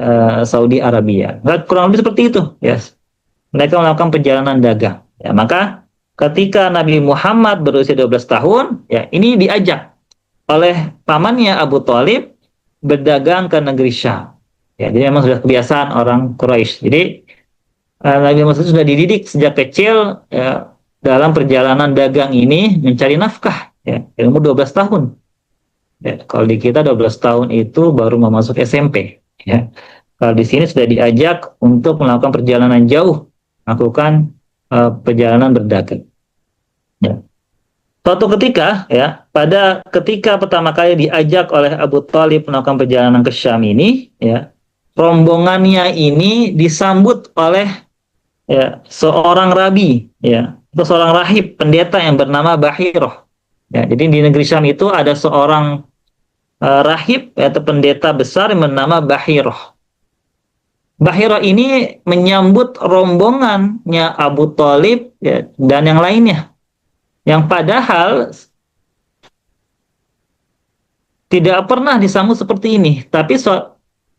Saudi Arabia. Kurang lebih seperti itu, ya. Mereka melakukan perjalanan dagang. Ya, maka ketika Nabi Muhammad berusia 12 tahun, ya, ini diajak oleh pamannya Abu Thalib berdagang ke negeri Syam. Ya, jadi memang sudah kebiasaan orang Quraisy. Jadi Nabi Muhammad sudah dididik sejak kecil, ya, dalam perjalanan dagang ini mencari nafkah, ya, umur 12 tahun. Ya, kalau di kita 12 tahun itu baru masuk SMP, ya. Kalau di sini sudah diajak untuk melakukan perjalanan jauh, melakukan perjalanan berdagang. Ya. Suatu ketika, ya, ketika pertama kali diajak oleh Abu Thalib melakukan perjalanan ke Syam ini, ya, rombongannya ini disambut oleh, ya, seorang rabi, ya, atau seorang rahib, pendeta yang bernama Bahiroh. Ya, jadi di negeri Syam itu ada seorang rahib, atau pendeta besar yang bernama Bahiroh. Bahiroh ini menyambut rombongannya Abu Thalib, ya, dan yang lainnya, yang padahal tidak pernah disambut seperti ini.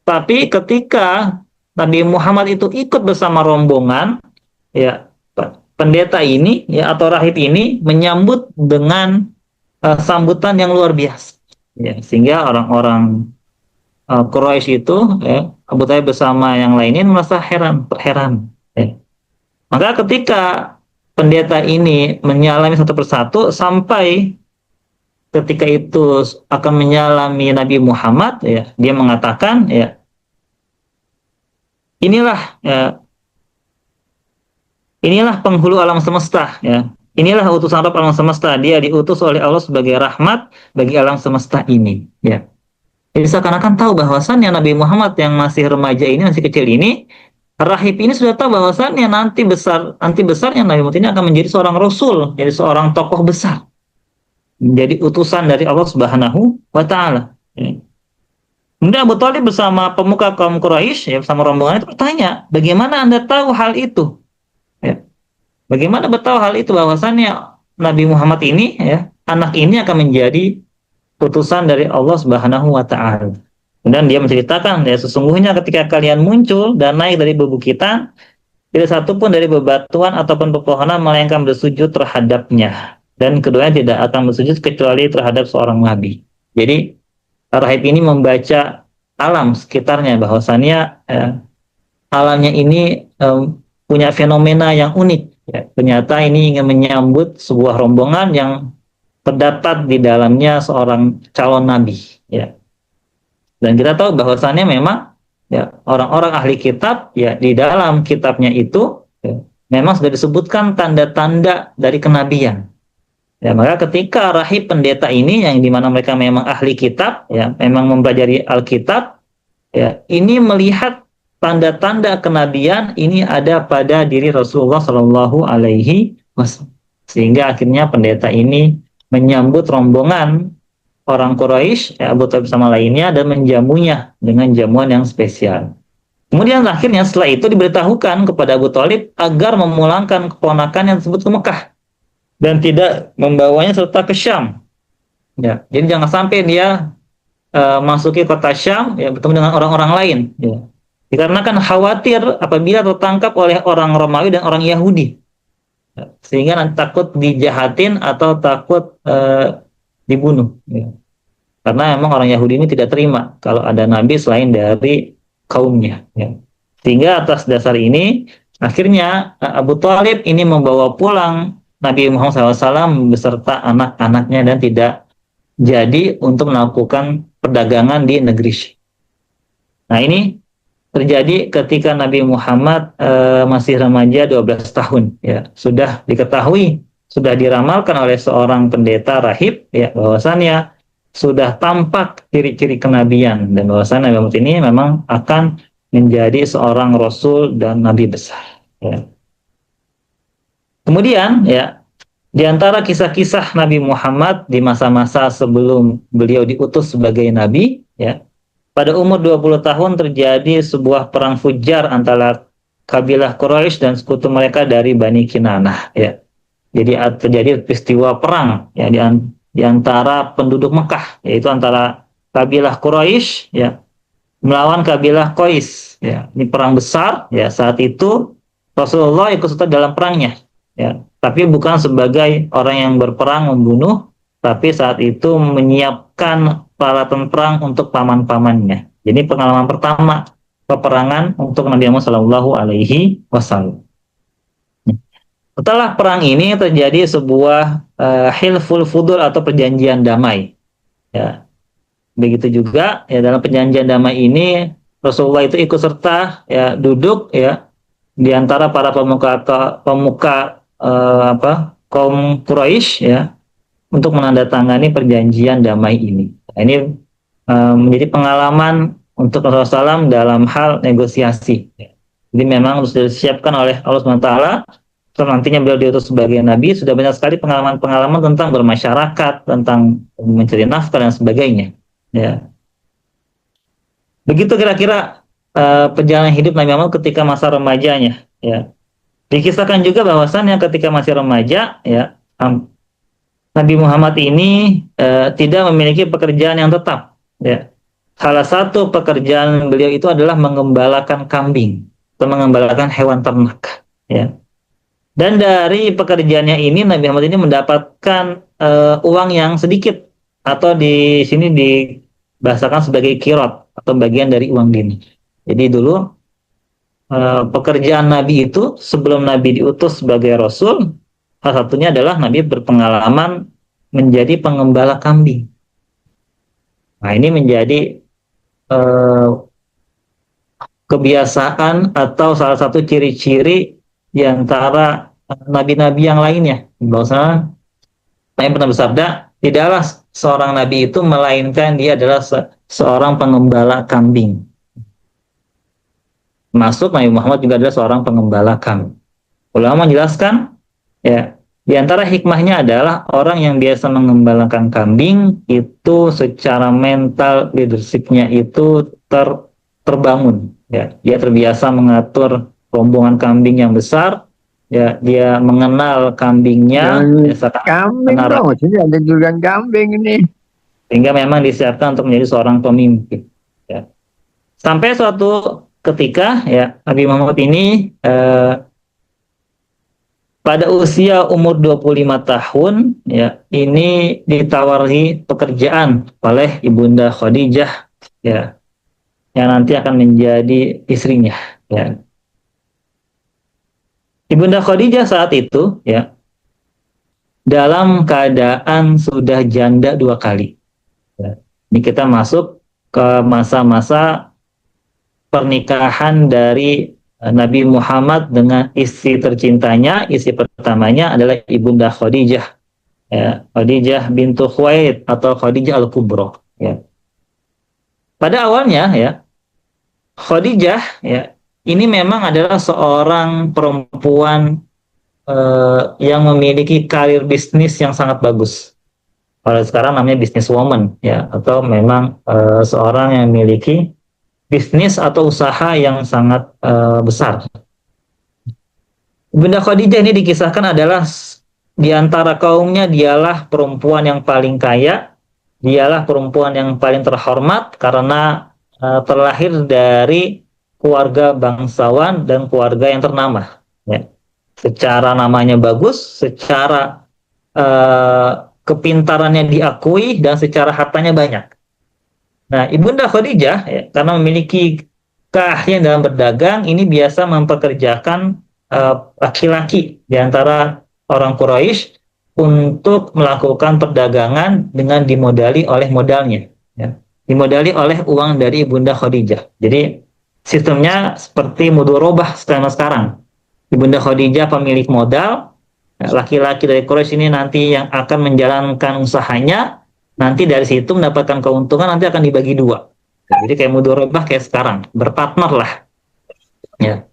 Tapi ketika Nabi Muhammad itu ikut bersama rombongan, ya, pendeta ini, ya, atau rahib ini menyambut dengan sambutan yang luar biasa, ya, sehingga orang-orang Quraisy itu, ya, Abu Thalib bersama yang lainnya merasa heran. Ya. Maka ketika pendeta ini menyalami satu persatu sampai ketika itu akan menyalami Nabi Muhammad, ya, dia mengatakan, ya, inilah penghulu alam semesta, ya. Inilah utusan Rabb alam semesta. Dia diutus oleh Allah sebagai rahmat bagi alam semesta ini, ya. Jadi seakan-akan tahu bahwasannya Nabi Muhammad yang masih remaja ini, masih kecil ini, rahib ini sudah tahu bahwasannya nanti besarnya Nabi Muhammad ini akan menjadi seorang rasul, jadi seorang tokoh besar, menjadi utusan dari Allah Subhanahu wa taala. Ya. Kemudian Abu Thalib bersama pemuka kaum Quraisy, ya, bersama rombongan itu bertanya, bagaimana Anda tahu hal itu? Ya. Bagaimana tahu hal itu, bahwasannya Nabi Muhammad ini, ya, anak ini akan menjadi utusan dari Allah Subhanahu wa taala. Kemudian dia menceritakan, ya, sesungguhnya ketika kalian muncul dan naik dari bebukit, tidak satu pun dari bebatuan ataupun pepohonan melainkan bersujud terhadapnya, dan keduanya tidak akan bersujud kecuali terhadap seorang nabi. Jadi rahib ini membaca alam sekitarnya, bahwasannya alamnya ini punya fenomena yang unik. Ya, ternyata ini ingin menyambut sebuah rombongan yang terdapat di dalamnya seorang calon nabi. Ya. Dan kita tahu bahwasannya memang, ya, orang-orang ahli kitab, ya, di dalam kitabnya itu, ya, memang sudah disebutkan tanda-tanda dari kenabian. Ya, maka ketika rahib pendeta ini yang dimana mereka memang ahli kitab, ya, memang mempelajari Alkitab, ya, ini melihat tanda-tanda kenabian ini ada pada diri Rasulullah Shallallahu Alaihi Wasallam. Sehingga akhirnya pendeta ini menyambut rombongan orang Quraisy, Abu Thalib sama lainnya, dan menjamunya dengan jamuan yang spesial. Kemudian akhirnya setelah itu diberitahukan kepada Abu Thalib agar memulangkan keponakan yang tersebut ke Mekah dan tidak membawanya serta ke Syam. Ya, jadi jangan sampai dia masuki kota Syam ya bertemu dengan orang-orang lain. Ya. Dikarenakan khawatir apabila tertangkap oleh orang Romawi dan orang Yahudi, ya. Sehingga nanti takut dijahatin atau takut dibunuh. Ya. Karena memang orang Yahudi ini tidak terima kalau ada nabi selain dari kaumnya. Ya. Sehingga atas dasar ini akhirnya Abu Thalib ini membawa pulang Nabi Muhammad SAW beserta anak-anaknya dan tidak jadi untuk melakukan perdagangan di negeri Syam. Nah, ini terjadi ketika Nabi Muhammad masih remaja 12 tahun. Ya, sudah diketahui, sudah diramalkan oleh seorang pendeta rahib ya bahwasannya sudah tampak ciri-ciri kenabian dan bahwasannya Nabi Muhammad ini memang akan menjadi seorang rasul dan nabi besar. Ya. Kemudian ya di antara kisah-kisah Nabi Muhammad di masa-masa sebelum beliau diutus sebagai nabi, ya, pada umur 20 tahun terjadi sebuah perang fujar antara kabilah Quraisy dan sekutu mereka dari Bani Kinanah. Ya. Jadi terjadi peristiwa perang ya, di antara penduduk Mekah, yaitu antara kabilah Quraisy ya, melawan kabilah Qais. Ya. Ini perang besar. Ya. Saat itu Rasulullah ikut serta dalam perangnya. Ya. Tapi bukan sebagai orang yang berperang membunuh, tapi saat itu menyiapkan peralatan perang untuk paman-pamannya. Jadi pengalaman pertama peperangan untuk Nabi Muhammad SAW. Setelah perang ini terjadi sebuah hilful fudul atau perjanjian damai. Ya. Begitu juga ya dalam perjanjian damai ini Rasulullah itu ikut serta ya duduk ya di antara para pemuka kaum Quraisy ya untuk menandatangani perjanjian damai ini. Nah, ini menjadi pengalaman untuk Rasulullah SAW dalam hal negosiasi. Jadi memang harus disiapkan oleh Allah SWT. Nantinya beliau diutus sebagai nabi, sudah banyak sekali pengalaman-pengalaman tentang bermasyarakat, tentang mencari nafkah dan sebagainya. Ya. Begitu kira-kira perjalanan hidup Nabi Muhammad ketika masa remajanya. Ya. Dikisahkan juga bahwasannya ketika masih remaja, ya, Nabi Muhammad ini tidak memiliki pekerjaan yang tetap. Ya. Salah satu pekerjaan beliau itu adalah mengembalakan kambing atau mengembalakan hewan ternak. Ya. Dan dari pekerjaannya ini Nabi Muhammad ini mendapatkan uang yang sedikit atau di sini dibahasakan sebagai kirot atau bagian dari uang dinar. Jadi dulu pekerjaan Nabi itu sebelum Nabi diutus sebagai Rasul, salah satunya adalah Nabi berpengalaman menjadi pengembala kambing. Nah ini menjadi kebiasaan atau salah satu ciri-ciri di antara nabi-nabi yang lainnya. Bahwasanya Nabi pernah bersabda, tidaklah seorang nabi itu melainkan dia adalah seorang pengembala kambing. Masuk Nabi Muhammad juga adalah seorang pengembala kambing. Ulama menjelaskan, ya, di antara hikmahnya adalah orang yang biasa mengembalakan kambing itu secara mental leadership-nya itu terbangun. Ya, dia terbiasa mengatur rombongan kambing yang besar. Ya, dia mengenal kambingnya. Kambing dong, sini ada juga kambing ini. Sehingga memang disiapkan untuk menjadi seorang pemimpin. Ya. Sampai suatu ketika ya Nabi Muhammad ini pada usia umur 25 tahun ya ini ditawari pekerjaan oleh Ibunda Khadijah ya yang nanti akan menjadi istrinya ya. Ibunda Khadijah saat itu ya dalam keadaan sudah janda 2 kali. Ya. Ini kita masuk ke masa-masa pernikahan dari Nabi Muhammad dengan istri tercintanya. Istri pertamanya adalah Ibunda Khadijah, ya, Khadijah bintu Khuwailid atau Khadijah Al-Kubra. Ya. Pada awalnya, ya, Khadijah ya ini memang adalah seorang perempuan yang memiliki karir bisnis yang sangat bagus. Kalau sekarang namanya businesswoman, ya, atau memang seorang yang memiliki bisnis atau usaha yang sangat besar. Bunda Khadijah ini dikisahkan adalah di antara kaumnya dialah perempuan yang paling kaya, dialah perempuan yang paling terhormat karena terlahir dari keluarga bangsawan dan keluarga yang ternama. Ya. Secara namanya bagus, secara kepintarannya diakui, dan secara hartanya banyak. Nah, Ibunda Khadijah, ya, karena memiliki keahlian dalam berdagang, ini biasa mempekerjakan laki-laki di antara orang Quraisy untuk melakukan perdagangan dengan dimodali oleh modalnya, ya. Dimodali oleh uang dari Ibunda Khadijah. Jadi sistemnya seperti mudharabah sekarang. Ibunda Khadijah pemilik modal, laki-laki dari Quraisy ini nanti yang akan menjalankan usahanya, nanti dari situ mendapatkan keuntungan, nanti akan dibagi dua. Jadi kayak mudharabah kayak sekarang, berpartner lah, ya.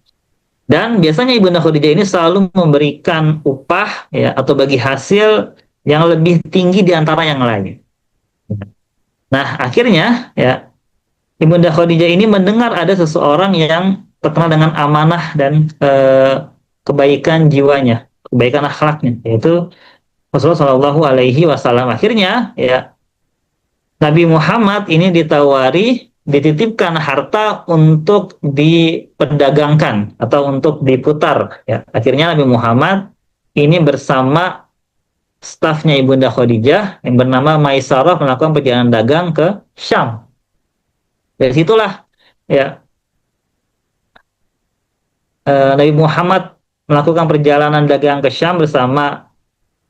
Dan biasanya Ibunda Khadijah ini selalu memberikan upah, ya, atau bagi hasil yang lebih tinggi di antara yang lain. Nah, akhirnya, ya, Ibunda Khadijah ini mendengar ada seseorang yang terkenal dengan amanah dan kebaikan jiwanya, kebaikan akhlaknya, yaitu Rasulullah Shallallahu Alaihi Wasallam. Akhirnya, ya, Nabi Muhammad ini dititipkan harta untuk diperdagangkan atau untuk diputar. Ya. Akhirnya Nabi Muhammad ini bersama stafnya Ibunda Khadijah yang bernama Maisarah melakukan perjalanan dagang ke Syam. Dari situlah, ya, Nabi Muhammad melakukan perjalanan dagang ke Syam bersama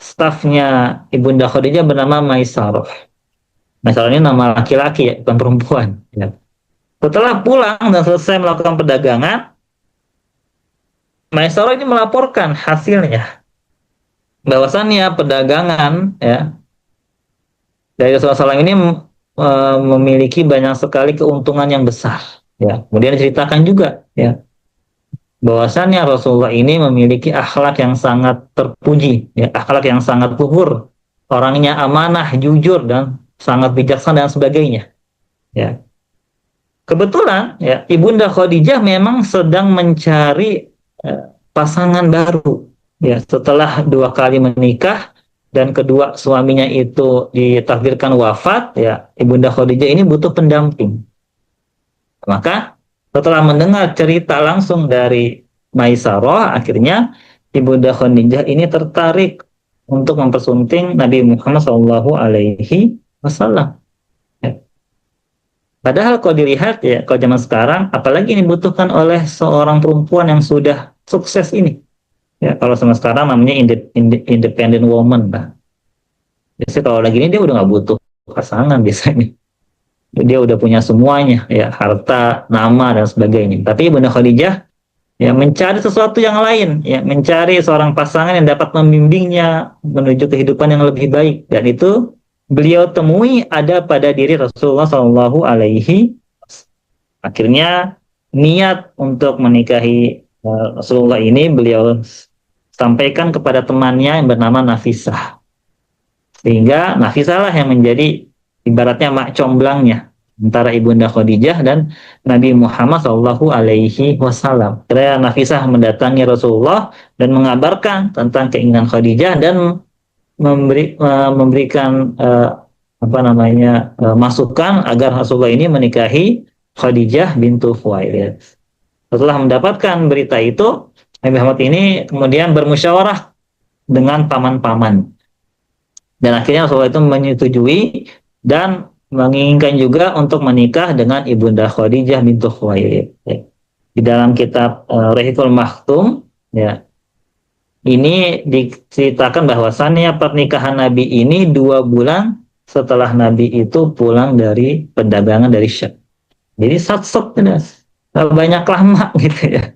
stafnya Ibunda Khadijah bernama Maisarah. Maisarah ini nama laki-laki, ya, bukan perempuan. Ya. Setelah pulang dan selesai melakukan perdagangan, Maisarah ini melaporkan hasilnya, bahwasannya perdagangan, ya, dari Rasulullah SAW ini memiliki banyak sekali keuntungan yang besar. Ya. Kemudian diceritakan juga, ya, bahwasannya Rasulullah ini memiliki akhlak yang sangat terpuji, ya, akhlak yang sangat luhur, orangnya amanah, jujur, dan sangat bijaksana dan sebagainya. Ya. Kebetulan, ya, Ibunda Khadijah memang sedang mencari pasangan baru. Ya, setelah 2 kali menikah dan kedua suaminya itu ditakdirkan wafat, ya, Ibunda Khadijah ini butuh pendamping. Maka setelah mendengar cerita langsung dari Maisarah, akhirnya Ibunda Khadijah ini tertarik untuk mempersunting Nabi Muhammad SAW. Ya. Padahal kalau dilihat, ya, kalau zaman sekarang, apalagi ini dibutuhkan oleh seorang perempuan yang sudah sukses ini. Ya, kalau sama sekarang namanya independent woman, bah. Biasanya kalau lagi ini dia udah nggak butuh pasangan biasanya. Dia udah punya semuanya, ya, harta, nama, dan sebagainya. Tapi Ibunda Khadijah, ya, mencari sesuatu yang lain, ya, mencari seorang pasangan yang dapat membimbingnya menuju kehidupan yang lebih baik, dan itu beliau temui ada pada diri Rasulullah Shallallahu Alaihi. Akhirnya niat untuk menikahi Rasulullah ini beliau sampaikan kepada temannya yang bernama Nafisah, sehingga Nafisah lah yang menjadi ibaratnya mak comblangnya antara Ibunda Khadijah dan Nabi Muhammad Shallallahu Alaihi Wasallam. Karena Nafisah mendatangi Rasulullah dan mengabarkan tentang keinginan Khadijah dan memberikan masukan agar Rasulullah ini menikahi Khadijah bintu Khuwailid. Setelah mendapatkan berita itu, Nabi Muhammad ini kemudian bermusyawarah dengan paman-paman. Dan akhirnya Rasulullah itu menyetujui dan menginginkan juga untuk menikah dengan Ibunda Khadijah bintu Khuwailid. Ya. Di dalam kitab Rahiqul Maktum, ya, ini diceritakan bahwasannya pernikahan Nabi ini 2 bulan setelah Nabi itu pulang dari perdagangan dari Syam. Jadi sat-sat, nggak banyak lama gitu ya.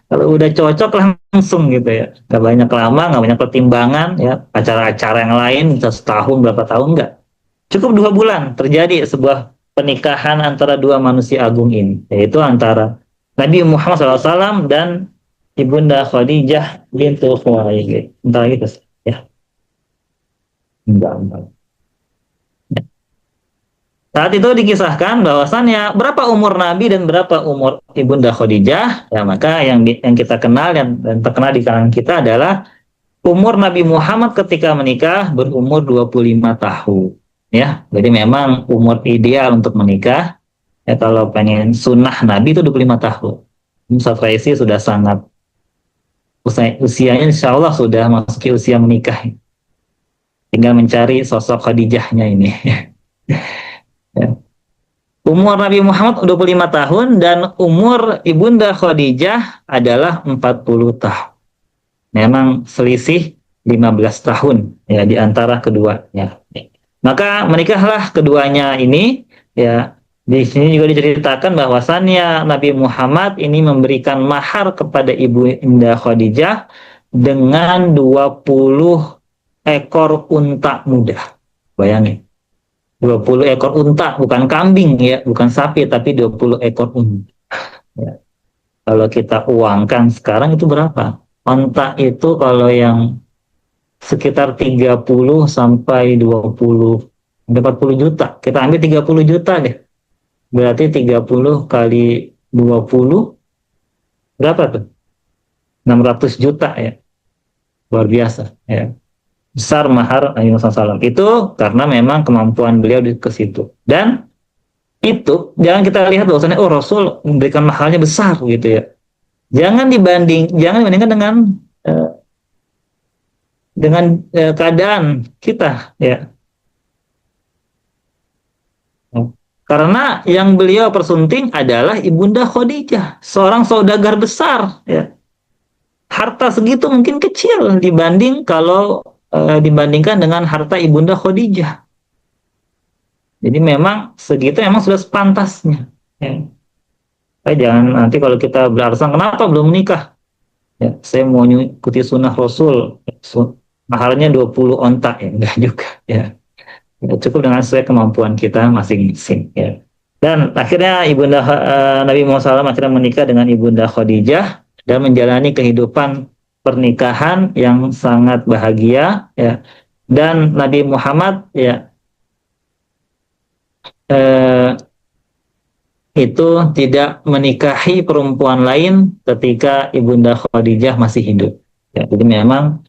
Kalau udah cocok langsung gitu ya. Nggak banyak lama, nggak banyak pertimbangan, ya, acara-acara yang lain bisa setahun, berapa tahun, nggak. Cukup 2 bulan terjadi sebuah pernikahan antara 2 manusia agung ini, yaitu antara Nabi Muhammad SAW dan Ibunda Khadijah bintu Khuwailid. Bentar lagi terus ya. Enggak. Saat itu dikisahkan bahwasannya berapa umur Nabi dan berapa umur Ibunda Khadijah. Ya, maka yang kita kenal dan terkenal di kalangan kita adalah umur Nabi Muhammad ketika menikah berumur 25 tahun. Ya, jadi memang umur ideal untuk menikah. Ya, kalau pengen sunnah Nabi itu 25 tahun. Ustaz Faisi sudah sangat usianya insya Allah sudah masuki usia menikah. Tinggal mencari sosok Khadijahnya ini. Ya. Umur Nabi Muhammad 25 tahun dan umur Ibunda Khadijah adalah 40 tahun. Memang selisih 15 tahun ya di antara keduanya. Maka menikahlah keduanya ini ya. Di sini juga diceritakan bahwasannya Nabi Muhammad ini memberikan mahar kepada Ibunda Khadijah dengan 20 ekor unta muda. Bayangin. 20 ekor unta, bukan kambing ya, bukan sapi, tapi 20 ekor unta. Ya. Kalau kita uangkan sekarang itu berapa? Unta itu kalau yang sekitar 30 sampai 20, 40 juta. Kita ambil 30 juta deh. Berarti 30 kali 20, berapa tuh? 600 juta ya. Luar biasa ya. Besar mahar Nabi Muhammad SAW itu karena memang kemampuan beliau ke situ. Dan itu jangan kita lihat bahwasannya oh Rasul memberikan mahalnya besar gitu ya. Jangan dibandingkan dengan keadaan kita ya. Karena yang beliau persunting adalah Ibunda Khadijah, seorang saudagar besar ya. Harta segitu mungkin kecil dibandingkan dengan harta Ibunda Khadijah. Jadi memang segitu memang sudah sepantasnya. Ya. Jangan nanti kalau kita beralasan kenapa belum menikah? Ya, saya mau ikuti sunnah Rasul. Mahalnya 20 onta ya, enggak juga ya. Ya, cukup dengan sesuai kemampuan kita masing-masing ya. Dan akhirnya Nabi Muhammad SAW akhirnya menikah dengan Ibunda Khadijah dan menjalani kehidupan pernikahan yang sangat bahagia ya. Dan Nabi Muhammad ya itu tidak menikahi perempuan lain ketika Ibunda Khadijah masih hidup ya. Jadi memang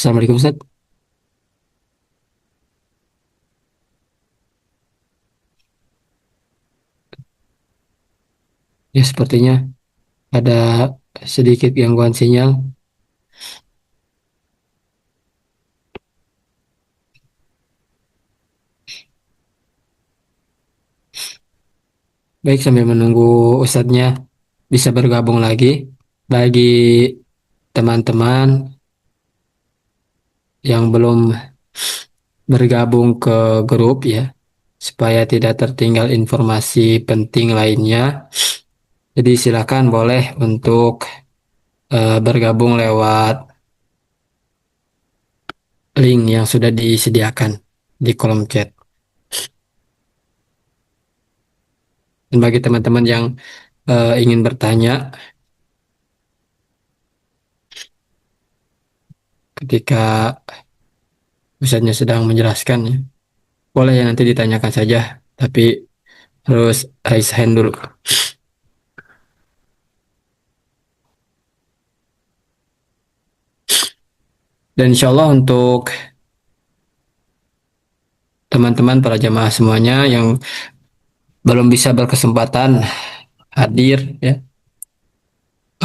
Assalamualaikum Ustaz. Ya sepertinya ada sedikit gangguan sinyal. Baik, sambil menunggu Ustadznya bisa bergabung lagi. Bagi teman-teman yang belum bergabung ke grup ya, supaya tidak tertinggal informasi penting lainnya. Jadi silakan boleh untuk bergabung lewat link yang sudah disediakan di kolom chat. Dan bagi teman-teman yang ingin bertanya ketika Ustadznya sedang menjelaskan ya, boleh ya nanti ditanyakan saja, tapi harus raise hand dulu. Dan insya Allah untuk teman-teman para jamaah semuanya yang belum bisa berkesempatan hadir ya,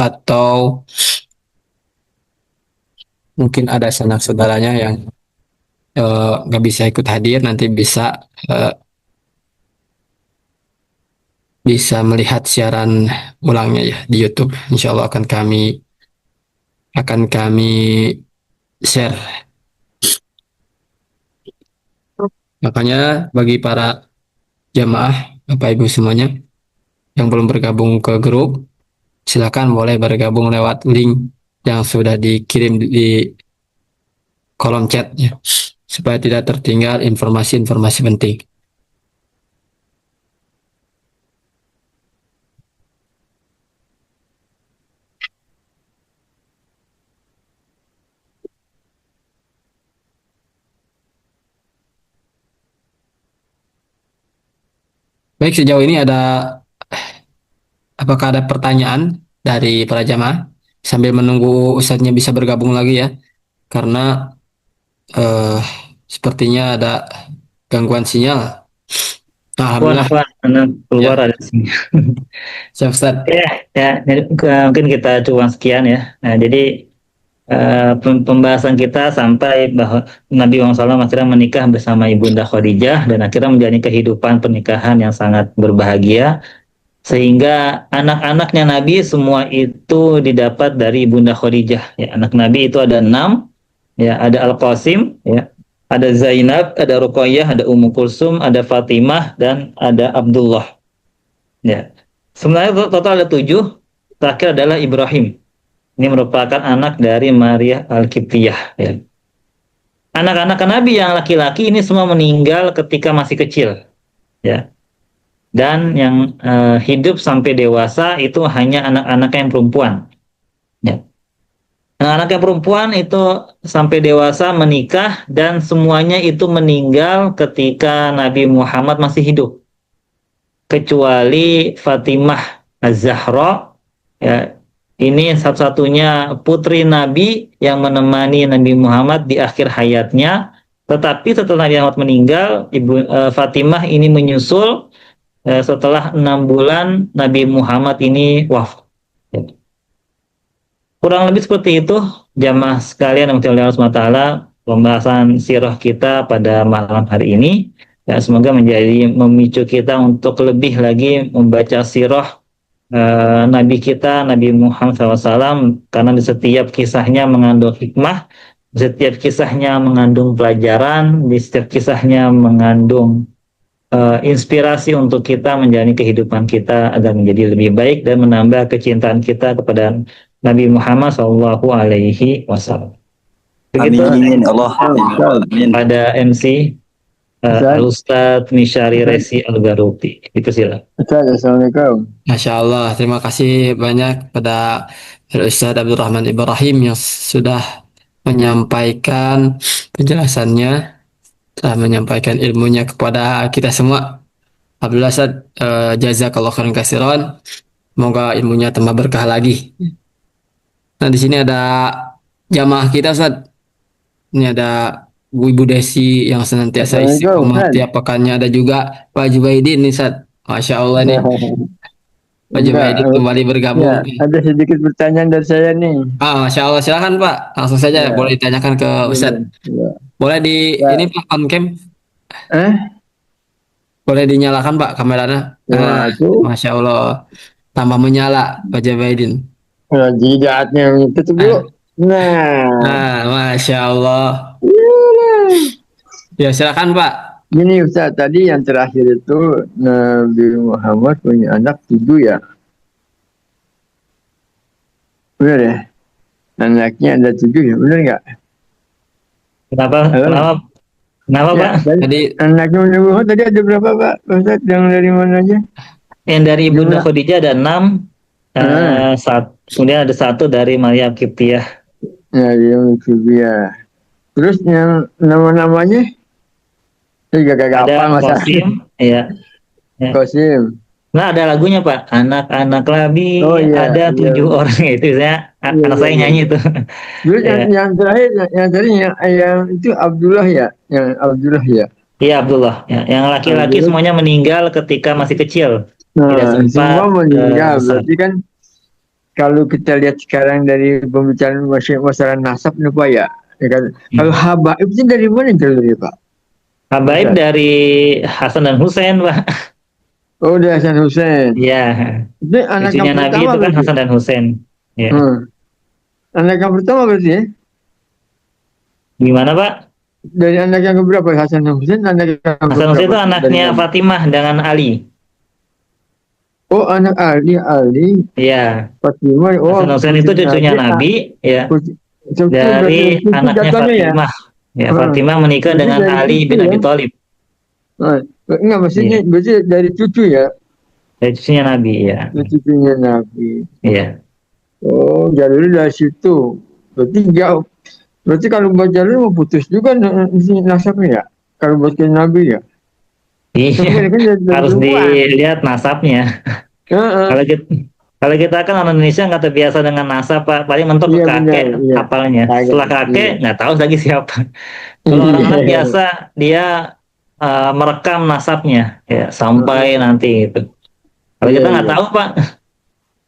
atau mungkin ada sanak saudaranya yang nggak bisa ikut hadir, nanti bisa melihat siaran ulangnya ya di YouTube. Insya Allah akan kami share. Makanya bagi para jamaah Bapak Ibu semuanya yang belum bergabung ke grup, silakan boleh bergabung lewat link yang sudah dikirim di kolom chatnya supaya tidak tertinggal informasi-informasi penting. Baik, sejauh ini apakah ada pertanyaan dari para jamaah sambil menunggu ustadznya bisa bergabung lagi ya, karena sepertinya ada gangguan sinyal. Alhamdulillah. Anak keluar ada sini. Siap, Ustaz. Ya, jadi, mungkin kita coba sekian ya. Nah, jadi pembahasan kita sampai bahwa Nabi Muhammad SAW akhirnya menikah bersama Ibunda Khadijah dan akhirnya menjalani kehidupan pernikahan yang sangat berbahagia, sehingga anak-anaknya Nabi semua itu didapat dari Ibunda Khadijah. Ya, anak Nabi itu ada 6, ya, ada Al-Qasim, ya, ada Zainab, ada Ruqayyah, ada Ummu Kulsum, ada Fatimah, dan ada Abdullah. Ya, sebenarnya total ada 7. Terakhir adalah Ibrahim. Ini merupakan anak dari Maria Al-Qibtiyah. Ya. Anak-anak Nabi yang laki-laki ini semua meninggal ketika masih kecil. Ya. Dan yang hidup sampai dewasa itu hanya anak-anak yang perempuan. Ya. Anak-anak yang perempuan itu sampai dewasa menikah dan semuanya itu meninggal ketika Nabi Muhammad masih hidup. Kecuali Fatimah Az-Zahra, ya, ini satu-satunya putri Nabi yang menemani Nabi Muhammad di akhir hayatnya. Tetapi setelah Nabi Muhammad meninggal, Fatimah ini menyusul setelah 6 bulan Nabi Muhammad ini wafat. Kurang lebih seperti itu, jamaah sekalian yang dimuliakan Allah SWT, pembahasan sirah kita pada malam hari ini. Ya, semoga menjadi memicu kita untuk lebih lagi membaca sirah Nabi kita, Nabi Muhammad SAW, karena di setiap kisahnya mengandung hikmah, di setiap kisahnya mengandung pelajaran, di setiap kisahnya mengandung inspirasi untuk kita menjalani kehidupan kita agar menjadi lebih baik dan menambah kecintaan kita kepada Nabi Muhammad SAW. Begitu. Amin. Allah. Amin. Pada MC Al-Ustadz Mishari Resi Al-Garuti. Itu silakan. Assalamualaikum. Masya Allah, terima kasih banyak pada Ustadz Abdurrahman Ibrahim yang sudah menyampaikan penjelasannya, telah menyampaikan ilmunya kepada kita semua. Alhamdulillah, Ustadz, jazakallah khairan katsiran. Semoga ilmunya tambah berkah lagi. Nah, di sini ada jamaah kita, Ustadz. Ini ada Ibu Desi yang senantiasa istiqomah tiap pekannya, ada juga Pak Jubaidin nih, Ustadz. Masya Allah nih. Pak Jubaidin kembali bergabung. Ya, ada sedikit pertanyaan dari saya nih. Masya Allah, silakan Pak. Langsung saja, boleh ditanyakan ke Ustadz. Boleh ini Pak, on cam. Boleh dinyalakan Pak kameranya. Masya Allah, tambah menyala Pak Jubaidin. Jidatnya tutup dulu. Nah, Masya Allah. Ya, silakan Pak. Gini Ustaz, tadi yang terakhir itu Nabi Muhammad punya anak 7 ya. Benar ya? Anaknya ada 7 ya, benar nggak? Kenapa Pak? Tadi anaknya Nabi Muhammad tadi ada berapa Pak? Ustaz, yang dari mana aja? Yang dari Ibunda Khadijah ada 6. Kemudian ada 1 dari Maria Al-Qibtiyah. Ya, dia Qibtiyah. Terus yang nama-namanya? Saya gak apa masa. Qasim, ya. Qasim. Nah, ada lagunya Pak. Anak-anak Nabi ada 7 orang itu anak saya nyanyi itu. Terus yang terakhir yang itu Abdullah ya, yang Abdullah ya. Iya, Abdullah. Ya, yang laki-laki semuanya meninggal ketika masih kecil. Tidak sempat semua meninggal. Berarti kan kalau kita lihat sekarang dari pembicaraan masalah nasab nih Pak ya. Kan? Kalau habaib itu dari mana itu Pak? Habaib dari Hasan dan Husain Pak. Oh, dari Hasan Husain. Iya. Itu anak yang Nabi itu kan Hasan dan Husain. Ya. Anak yang pertama berarti ya? Gimana Pak? Dari anak yang keberapa? Hasan dan Husain? Hasan Husain itu anaknya Fatimah dengan Ali. Oh, anak Ali Iya. Fatimah. Oh, Hasan Hussein itu cucunya ah, Nabi, ya, cucu dari cucu anaknya jatuhnya ya. Fatimah. Ya, Ah, Fatimah menikah berarti dengan dari Ali cucu bin ya. Abi Thalib. Enggak, maksudnya Iya, berarti dari cucu ya, dari cucunya Nabi, ya. dari cucunya Nabi. Iya. Oh, jalurnya dari situ. Berarti jauh. Berarti kalau buat jalur mau putus juga nasabnya ya. Kalau buat ke Nabi ya. Iya, Tapi kan dari harus duluan. dilihat nasabnya. Heeh. Kalau kita kan orang Indonesia nggak terbiasa dengan nasab, Pak. Paling mentok ke Iya benar, kakek iya. hafalnya. Kaget, Setelah kakek iya. nggak tahu lagi siapa. Kalau orang Arab Iya. biasa dia merekam nasabnya, ya, sampai Heeh. nanti itu. Kalau Iya, kita nggak iya. tahu, Pak.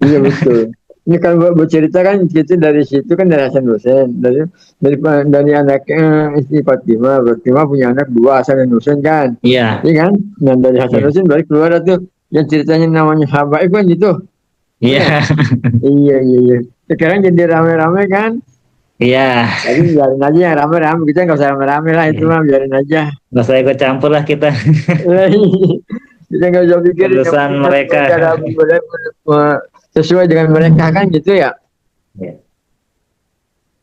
Iya betul. Ini kalau buat cerita kan kita dari situ kan dari Hasan Hussein, dari anaknya istri Fatimah. Fatimah punya anak dua, Hasan dan Hussein kan. Iya, Iya kan? Dan dari Hasan iya, Hussein baru keluar tuh yang ceritanya namanya Habaib kan gitu. iya, Benar? Iya, iya, iya. Sekarang jadi rame-rame kan. iya. Tapi biarin aja yang rame-rame, kita nggak usah rame-rame lah itu Iya. mah, biarin aja. Nggak usah ikut campur lah kita. Kita nggak usah pikirin, yang Urusan penting kan mereka. cara sesuai dengan mereka kan gitu ya. Iya.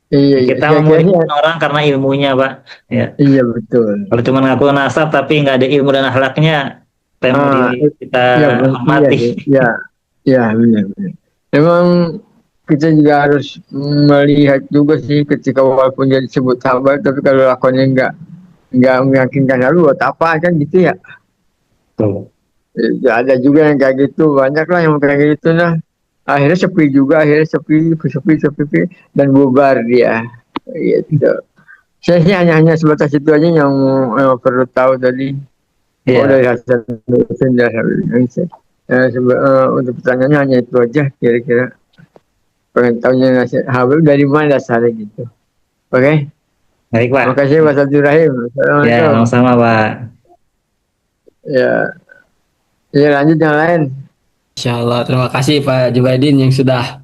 Iya, iya. Kita Kira-kira memuliakan orang karena ilmunya, Pak. Ya. iya betul. Kalau cuma ngaku nasab tapi nggak ada ilmu dan akhlaknya, apa yang mau Ah, kita iya, iya hormati. sih. Iya, iya benar, benar. Memang kita juga harus melihat juga sih ketika walaupun dia disebut sahabat, tapi kalau lakonnya nggak meyakinkan lalu buat apa kan gitu ya. Tuh. Ya, ada juga yang kayak gitu, banyak lah yang kayak gitu nah. Akhirnya sepi juga, akhirnya sepi dan bubar dia. Gitu. Saya sih hanya sebatas itu aja yang perlu tahu tadi. Oh, Iya. dari Hasan Hussein dan Habib Hussein. Untuk pertanyaannya hanya itu aja kira-kira. Pengen tahunya Habib dari mana dasarnya gitu. Oke, Baik, Pak. makasih Mas Abdul Rahim. Ya, Assalamualaikum. sama-sama, Pak. Ya, ya lanjut yang lain. Insya Allah. Terima kasih Pak Jubaidin yang sudah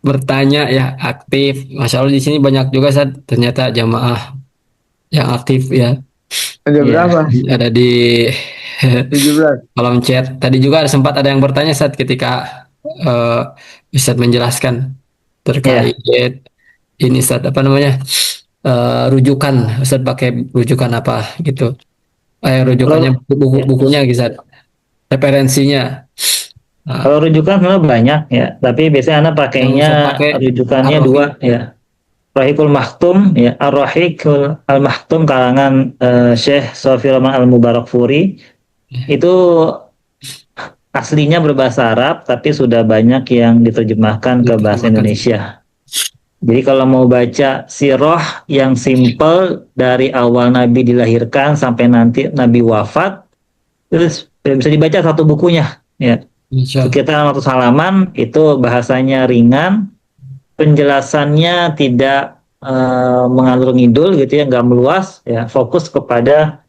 bertanya ya, aktif. Masya Allah di sini banyak juga Ustaz, ternyata jamaah yang aktif ya. Ada Ya, berapa? ada di 17. kolom chat. Tadi juga sempat ada yang bertanya saat ketika Ustaz menjelaskan terkait ini Ustaz apa namanya, rujukan Ustaz pakai rujukan apa gitu. Rujukannya bukunya gitu Ustaz. Referensinya. Nah, Kalau rujukan sebenarnya banyak ya, tapi biasanya anak yang pakainya Ustaz pakai rujukannya Ar-Rafiq. dua ya. Rahikul Maktum ya, Ar-Rahikul Al-Maktum karangan Syekh Sofi Rahman Al-Mubarakfuri. Itu aslinya berbahasa Arab tapi sudah banyak yang diterjemahkan ke bahasa Indonesia. Jadi kalau mau baca sirah yang simple dari awal Nabi dilahirkan sampai nanti Nabi wafat, terus bisa dibaca satu bukunya ya. Insya Allah. Sekitar 100 halaman, itu bahasanya ringan, penjelasannya tidak mengalur ngidul gitu ya, nggak meluas ya, fokus kepada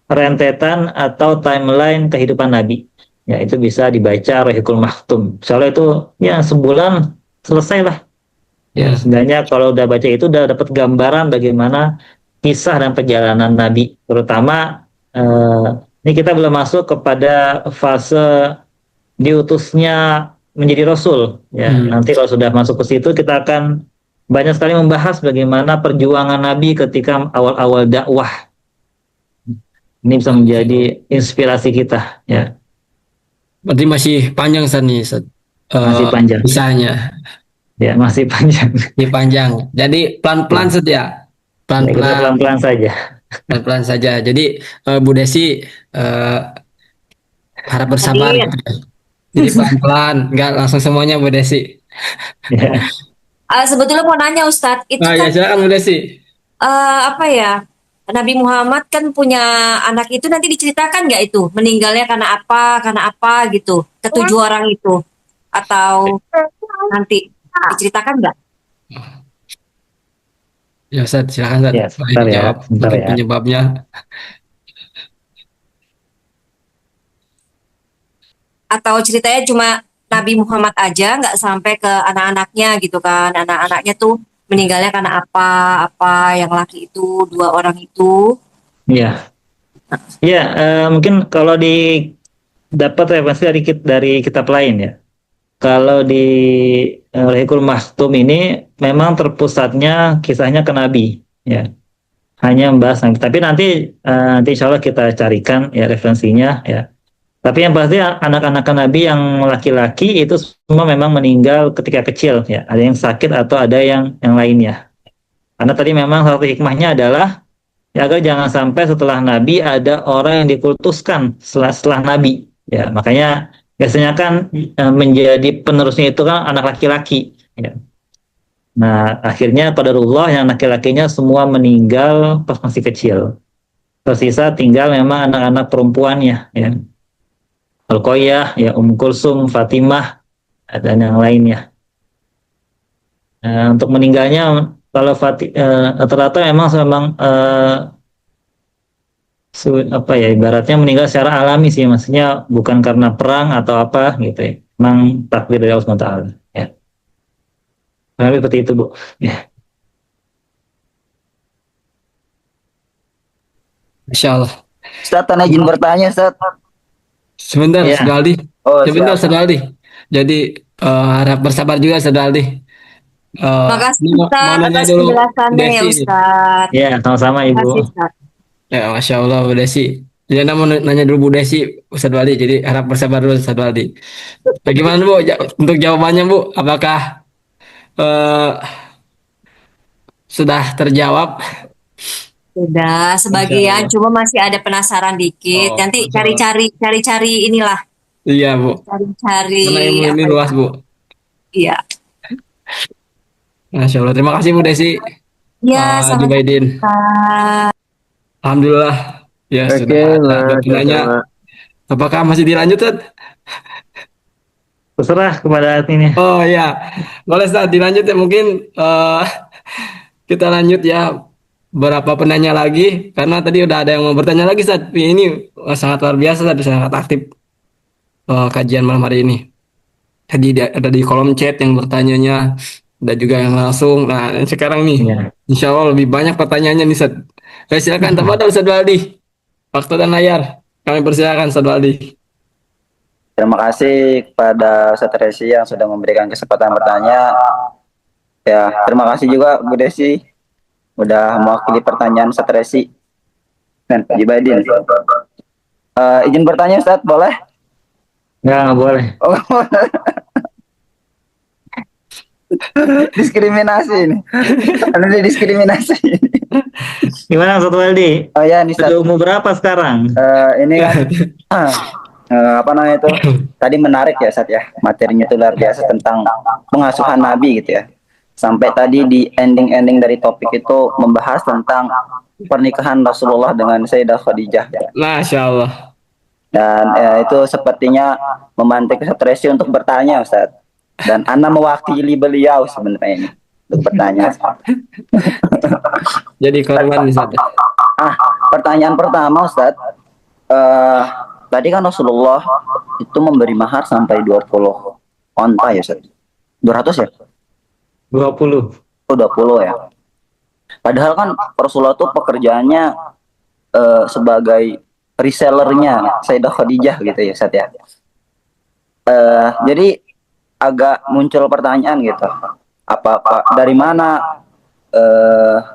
rentetan atau timeline kehidupan Nabi. Ya, itu bisa dibaca Rahikul Maktum. Soalnya itu ya sebulan selesai lah. Ya, sebenarnya kalau udah baca itu udah dapat gambaran bagaimana kisah dan perjalanan Nabi. Terutama ini kita belum masuk kepada fase diutusnya menjadi Rasul. Ya, nanti kalau sudah masuk ke situ kita akan banyak sekali membahas bagaimana perjuangan Nabi ketika awal-awal dakwah. Ini bisa menjadi inspirasi kita. Ya. Berarti masih panjang Ustaz nih Ustaz. Masih panjang. Kisahnya. Ya, masih panjang. Masih panjang. Jadi pelan-pelan Ya. saja. Pelan-pelan. Pelan-pelan saja. Pelan-pelan saja. Jadi Bu Desi harap bersabar. Amin. Jadi pelan-pelan, nggak langsung semuanya Bu Desi. Ya. Sebetulnya mau nanya Ustadz, itu Ya kan silakan Bu Desi. apa ya? Nabi Muhammad kan punya anak itu, nanti diceritakan nggak itu meninggalnya karena apa gitu, ketujuh orang itu, atau nanti diceritakan nggak? Ya Ustaz, silakan Ustaz. Ya, sebentar ya, Jawab sebentar mungkin ya. penyebabnya. Atau ceritanya cuma Nabi Muhammad aja, nggak sampai ke anak-anaknya gitu kan? Anak-anaknya tuh meninggalnya karena apa yang laki itu, dua orang itu. Ya, ya mungkin kalau di dapat referensi dari kitab lain ya. Kalau di Rihqul Maktum ini memang terpusatnya kisahnya ke Nabi ya. Hanya membahas Nabi. Tapi nanti insya Allah kita carikan ya referensinya ya. Tapi yang pasti anak-anak Nabi yang laki-laki itu semua memang meninggal ketika kecil ya. Ada yang sakit atau ada yang lainnya. Karena tadi memang satu hikmahnya adalah ya agar jangan sampai setelah Nabi ada orang yang dikultuskan setelah Nabi. Ya, makanya biasanya kan menjadi penerusnya itu kan anak laki-laki. Ya. Nah, akhirnya qadarullah yang laki-lakinya semua meninggal pas masih kecil. Tersisa tinggal memang anak-anak perempuannya. Ya. Al-Qoyah, ya Kulsum, Fatimah, dan yang lainnya. Untuk meninggalnya kalau rata-rata memang apa ya ibaratnya meninggal secara alami sih, maksudnya bukan karena perang atau apa gitu ya. Memang takdir dari Allah SWT. Ya. Tapi seperti itu Bu. Ya. Insya Allah. Ustaz, Ana izin bertanya, Ustaz. Sebentar, Ya. Saudara Aldi. Oh, Sebentar, siap. Saudara Aldi. Jadi harap bersabar juga, Saudara Aldi. Makasih Mau Ustaz nanya atas dulu penjelasannya ya Desi ini. Ustaz. Ya, sama-sama Ibu. Makasih Ustaz. Ya, Masya Allah, Bu Desi. Jadi Anda mau nanya dulu Bu Desi, Ustadz Waldi. Jadi harap bersabar dulu, Ustadz Waldi. Bagaimana Bu, untuk jawabannya Bu? Apakah eh, sudah terjawab? Sudah sebagian, Insya cuma masih ada penasaran dikit. Oh, Nanti Masya Allah. cari-cari inilah, Iya Bu. cari-cari Karena ilmu ini apa luas ya? Bu. Iya. Masya Allah. Terima kasih Bu Desi. Iya, Pak sama-sama. Jubaidin. Alhamdulillah. Ya Oke, sudah ada Mas. penanya. Sama. Apakah masih dilanjut, Ustadz? Terserah kepada ini. Oh ya, boleh Ustadz dilanjut ya mungkin kita lanjut ya berapa penanya lagi karena tadi udah ada yang mau bertanya lagi Ustadz. Ini sangat luar biasa Ustadz, sangat aktif kajian malam hari ini. Tadi ada di kolom chat yang bertanyanya, ada juga yang langsung. Nah sekarang nih, Ya. Insya Allah lebih banyak pertanyaannya nih Ustadz. Silakan tafadhol Ustadz Waldi. Waktu dan layar kami persilakan Ustadz Waldi. Terima kasih kepada Ustaz Resi yang sudah memberikan kesempatan bertanya. Ya, terima kasih juga Bu Desi udah mewakili pertanyaan Ustaz Resi dan Pak Jubaidin. Izin bertanya Ustaz, boleh? Nggak boleh. Oh. Diskriminasi ini. Ada diskriminasi. Gimana Ustadz Waldi? Oh ya, ini Ustaz. Sudah umur berapa sekarang? Ini kan apa namanya itu? Tadi menarik ya Ustaz ya. Materinya itu luar biasa tentang pengasuhan Nabi gitu ya. Sampai tadi di ending-ending dari topik itu membahas tentang pernikahan Rasulullah dengan Sayyidah Khadijah. Masya Allah. Dan itu sepertinya memantik Ustaz Resi untuk bertanya Ustaz. Dan Anda mewakili beliau sebenarnya ini untuk bertanya. Jadi korban Ustaz. Pertanyaan pertama Ustaz. Tadi kan Rasulullah itu memberi mahar sampai 20 onta ya Ustaz. 200 ya? 20. Oh, 20 ya. Padahal kan Rasulullah itu pekerjaannya sebagai resellernya Sayyidah Khadijah gitu ya Ustaz ya. Jadi agak muncul pertanyaan gitu. Apa dari mana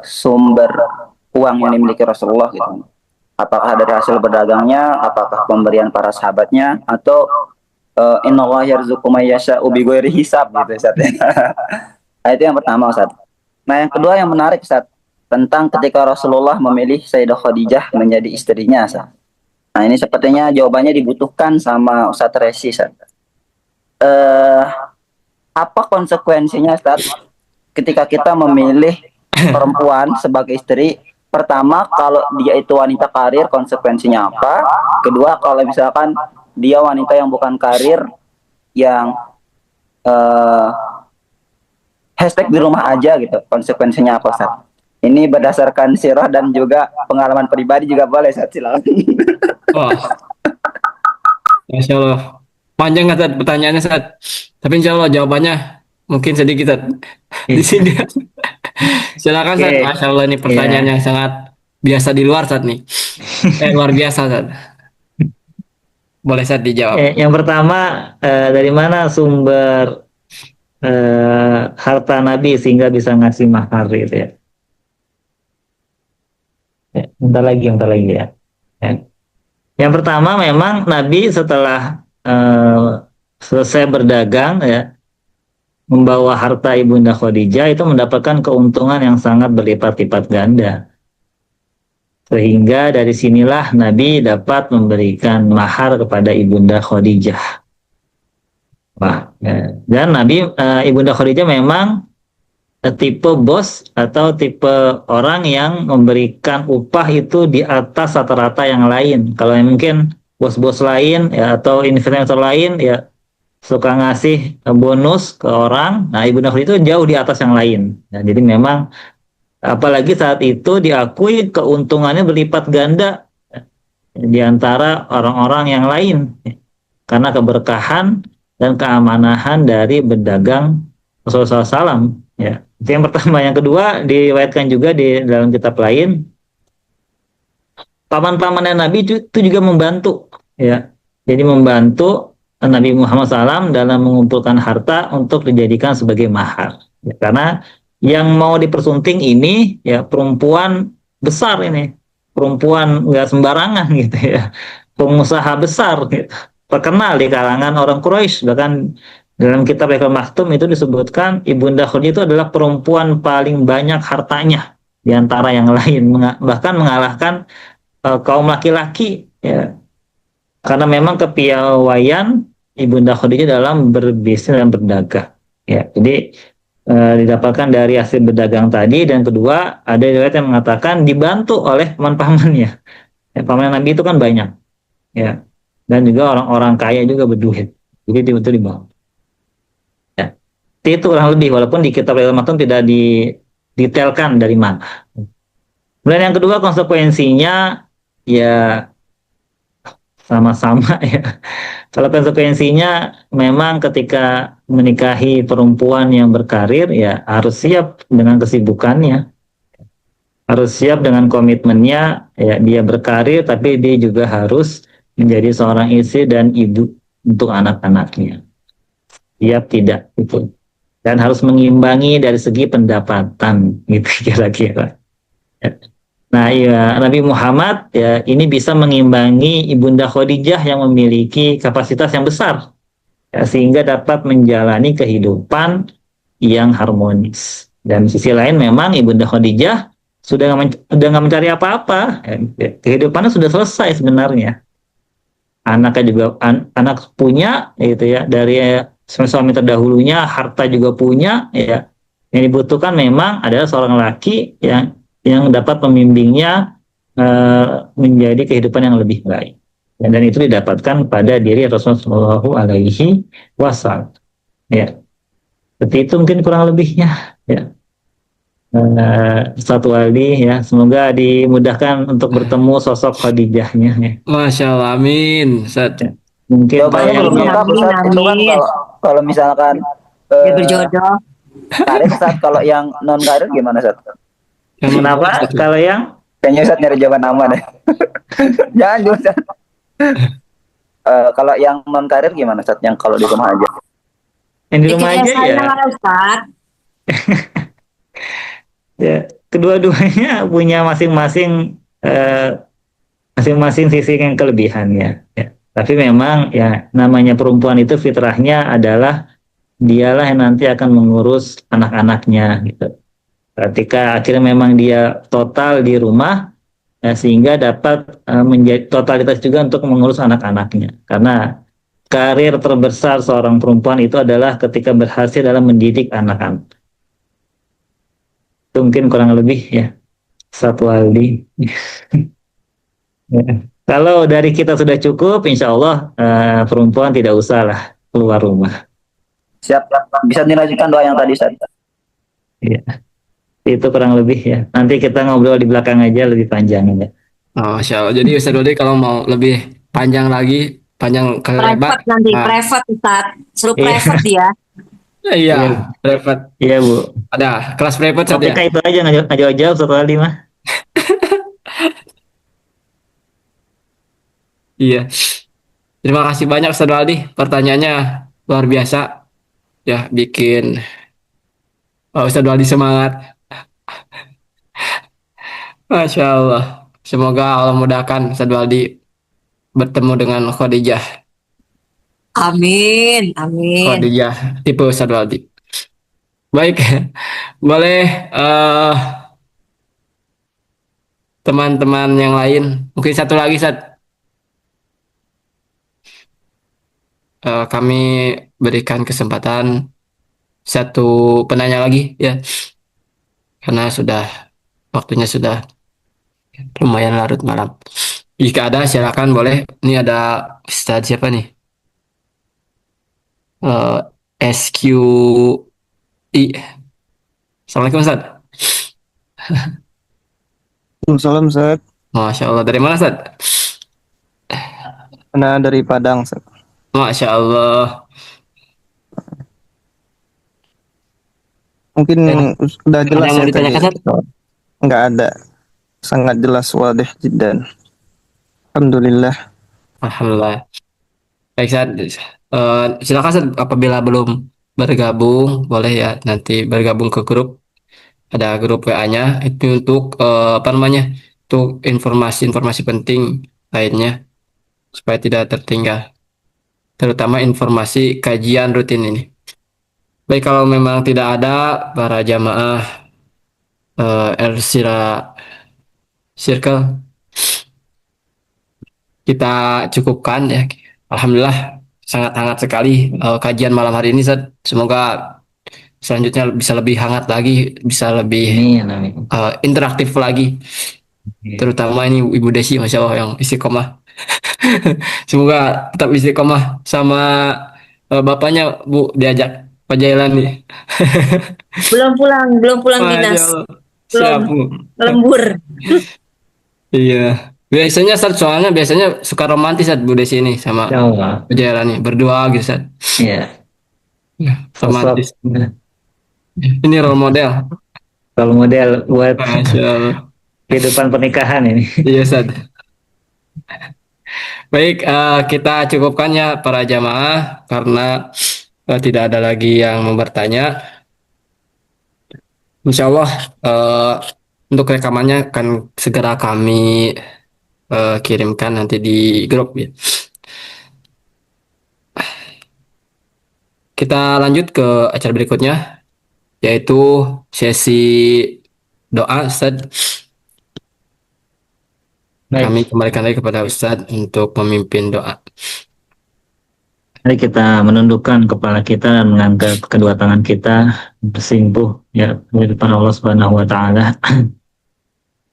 sumber uang yang dimiliki Rasulullah gitu? Apakah dari hasil berdagangnya, apakah pemberian para sahabatnya, atau innallaha yarzuqu may yasha'u bighairi hisab gitu Ustaz. Nah, itu yang pertama Ustaz. Nah, yang kedua yang menarik Ustaz, tentang ketika Rasulullah memilih Sayyidah Khadijah menjadi istrinya Ustaz. Nah, ini sepertinya jawabannya dibutuhkan sama Ustaz Resi Ustaz. Apa konsekuensinya Ustaz ketika kita memilih perempuan sebagai istri? Pertama, kalau dia itu wanita karir, konsekuensinya apa? Kedua, kalau misalkan dia wanita yang bukan karir, yang hashtag di rumah aja gitu, konsekuensinya apa Ustaz? Ini berdasarkan sirah dan juga pengalaman pribadi juga boleh Ustaz, silakan. Wah. Masya Allah. Panjang nggak Ustaz pertanyaannya Ustaz? Tapi insya Allah jawabannya mungkin sedikit Ustaz. Di sini. Silakan Ustaz. Masya Allah ini pertanyaan yang sangat biasa di luar Ustaz nih. Luar biasa Ustaz. Boleh saya dijawab. Yang pertama, dari mana sumber harta Nabi sehingga bisa ngasih mahar gitu ya. Bentar lagi ya. Ya. Yang pertama memang Nabi setelah selesai berdagang ya, membawa harta Ibunda Khadijah itu mendapatkan keuntungan yang sangat berlipat-lipat ganda. Sehingga dari sinilah Nabi dapat memberikan mahar kepada Ibunda Khadijah. Wah, ya. Dan Nabi Ibunda Khadijah memang tipe bos atau tipe orang yang memberikan upah itu di atas rata-rata yang lain. Kalau yang mungkin bos-bos lain ya atau investor lain ya suka ngasih bonus ke orang, nah Ibunda Khadijah itu jauh di atas yang lain. Nah, jadi memang apalagi saat itu diakui keuntungannya berlipat ganda di antara orang-orang yang lain karena keberkahan dan keamanahan dari berdagang Rasulullah SAW. Ya, itu yang pertama. Yang kedua diriwayatkan juga di dalam kitab lain, paman-pamannya Nabi itu juga membantu, ya. Jadi membantu Nabi Muhammad SAW dalam mengumpulkan harta untuk dijadikan sebagai mahar. Ya, karena yang mau dipersunting ini ya perempuan besar ini, perempuan nggak sembarangan gitu ya, pengusaha besar, gitu. Terkenal di kalangan orang Quraisy. Bahkan dalam kitab Al Maktum itu disebutkan Ibunda Khadijah itu adalah perempuan paling banyak hartanya di antara yang lain, bahkan mengalahkan kaum laki-laki ya. Karena memang kepiawaian Ibunda Khadijah dalam berbisnis dan berdagang ya. Jadi didapatkan dari hasil berdagang tadi, dan kedua ada riwayat yang mengatakan dibantu oleh paman-pamannya. Ya, paman Nabi itu kan banyak ya, dan juga orang-orang kaya juga berduit, jadi itu dibantu. Itu kurang lebih, walaupun di kitab Al Maktum tidak didetailkan dari mana. Kemudian yang kedua, konsekuensinya ya sama-sama ya. Kalau konsekuensinya memang ketika menikahi perempuan yang berkarir ya harus siap dengan kesibukannya, harus siap dengan komitmennya ya. Dia berkarir tapi dia juga harus menjadi seorang istri dan ibu untuk anak-anaknya. Siap tidak itu. Dan harus mengimbangi dari segi pendapatan gitu kira-kira. Nah ya, Nabi Muhammad ya ini bisa mengimbangi Ibunda Khadijah yang memiliki kapasitas yang besar ya, sehingga dapat menjalani kehidupan yang harmonis. Dan di sisi lain memang Ibunda Khadijah sudah nggak mencari apa-apa ya, kehidupannya sudah selesai sebenarnya. Anaknya juga anak punya gitu ya, dari suami terdahulunya, harta juga punya ya. Yang dibutuhkan memang adalah seorang laki yang dapat membimbingnya menjadi kehidupan yang lebih baik. Dan itu didapatkan pada diri Rasulullah SAW. Ya, seperti itu mungkin kurang lebihnya. Ya, Ustaz Waldi ya, semoga dimudahkan untuk bertemu sosok Khadijahnya. Ya. Masya Allah, amin. Ustaz. Ya. Mungkin Jawabannya belum lengkap, Ustaz. Itu kan kalau misalkan Dia berjodoh. karir, Ustaz, kalau yang non karir gimana, Ustaz? Kenapa? Kalau yang Kayaknya Ustaz nyari jawaban aman ya. Jangan dulu, Ustaz. Kalau yang non karir gimana, Ustaz? Yang kalau di rumah aja? yang di rumah aja ya. Ustaz. Ya, kedua-duanya punya masing-masing sisi yang kelebihannya. Ya. Tapi memang ya namanya perempuan itu fitrahnya adalah dialah yang nanti akan mengurus anak-anaknya gitu. Ketika akhirnya memang dia total di rumah ya, sehingga dapat menjadi totalitas juga untuk mengurus anak-anaknya. Karena karir terbesar seorang perempuan itu adalah ketika berhasil dalam mendidik anak-anak. Itu mungkin kurang lebih ya satu Aldi. Ya. Kalau dari kita sudah cukup, insya Allah perempuan tidak usah lah keluar rumah. Siap, bisa dilanjutkan doa yang tadi, Ustaz. Ya. Itu kurang lebih ya. Nanti kita ngobrol di belakang aja lebih panjang ya. Oh, Masya Allah. Jadi Ustaz Waldi kalau mau lebih panjang lagi, panjang ke lebar. Private nanti, private Ustaz. Suruh private dia. Iya, private. Iya Bu. Ada kelas private saja. Topiknya itu aja nggak jauh-jauh satu kali mah. Iya. Terima kasih banyak Ustaz Waldi, pertanyaannya luar biasa ya, bikin Ustaz Waldi semangat. Masya Allah. Semoga Allah mudahkan Ustaz Waldi bertemu dengan Khadijah. Amin, amin. Khadijah tipe Ustaz Waldi. Baik, boleh teman-teman yang lain. Mungkin satu lagi, Ustaz. Kami berikan kesempatan satu penanya lagi ya, karena waktunya sudah lumayan larut malam. Jika ada silakan boleh. Ini ada Ustaz siapa nih? SQI. Assalamualaikum Ustaz. Waalaikumsalam Ustaz. Masya Allah, dari mana Ustaz? Nah, dari Padang Ustaz. Masya Allah. Mungkin udah jelas yang ya mau ditanyakan tadi. Ustaz? Nggak ada. Sangat jelas, wadih jiddan. Alhamdulillah. Alhamdulillah. Baik Ustaz. Silakan Ustaz, apabila belum bergabung boleh ya nanti bergabung ke grup. Ada grup WA-nya itu untuk apa namanya? Untuk informasi-informasi penting lainnya supaya tidak tertinggal. Terutama informasi kajian rutin ini. Baik, kalau memang tidak ada para jamaah Ersira Circle, kita cukupkan ya. Alhamdulillah sangat hangat sekali kajian malam hari ini Ustaz. Semoga selanjutnya bisa lebih hangat lagi, bisa lebih interaktif lagi. Terutama ini Ibu Desi, Masya Allah yang istiqomah. Semoga tetap istiqomah sama bapaknya Bu, diajak Pak Jailan nih. Belum pulang Masya dinas. Allah. Belum Siap, Bu. lembur. Iya. Biasanya Ustaz, soalnya biasanya suka romantis Ustaz Bu Desi ini sama Pak Jailan nih, berdua gitu Ustaz. Iya. Romantis. Ini role model. Role model buat Masya Allah. kehidupan pernikahan ini. Iya Ustaz. Baik, kita cukupkan ya para jamaah karena tidak ada lagi yang mau bertanya. Insya Allah untuk rekamannya akan segera kami kirimkan nanti di grup ya. Kita lanjut ke acara berikutnya, yaitu sesi doa Ustaz. Kami kembalikan lagi kepada Ustaz untuk memimpin doa. Mari kita menundukkan kepala kita dan mengangkat kedua tangan kita bersimpuh ya di depan Allah Subhanahu wa taala.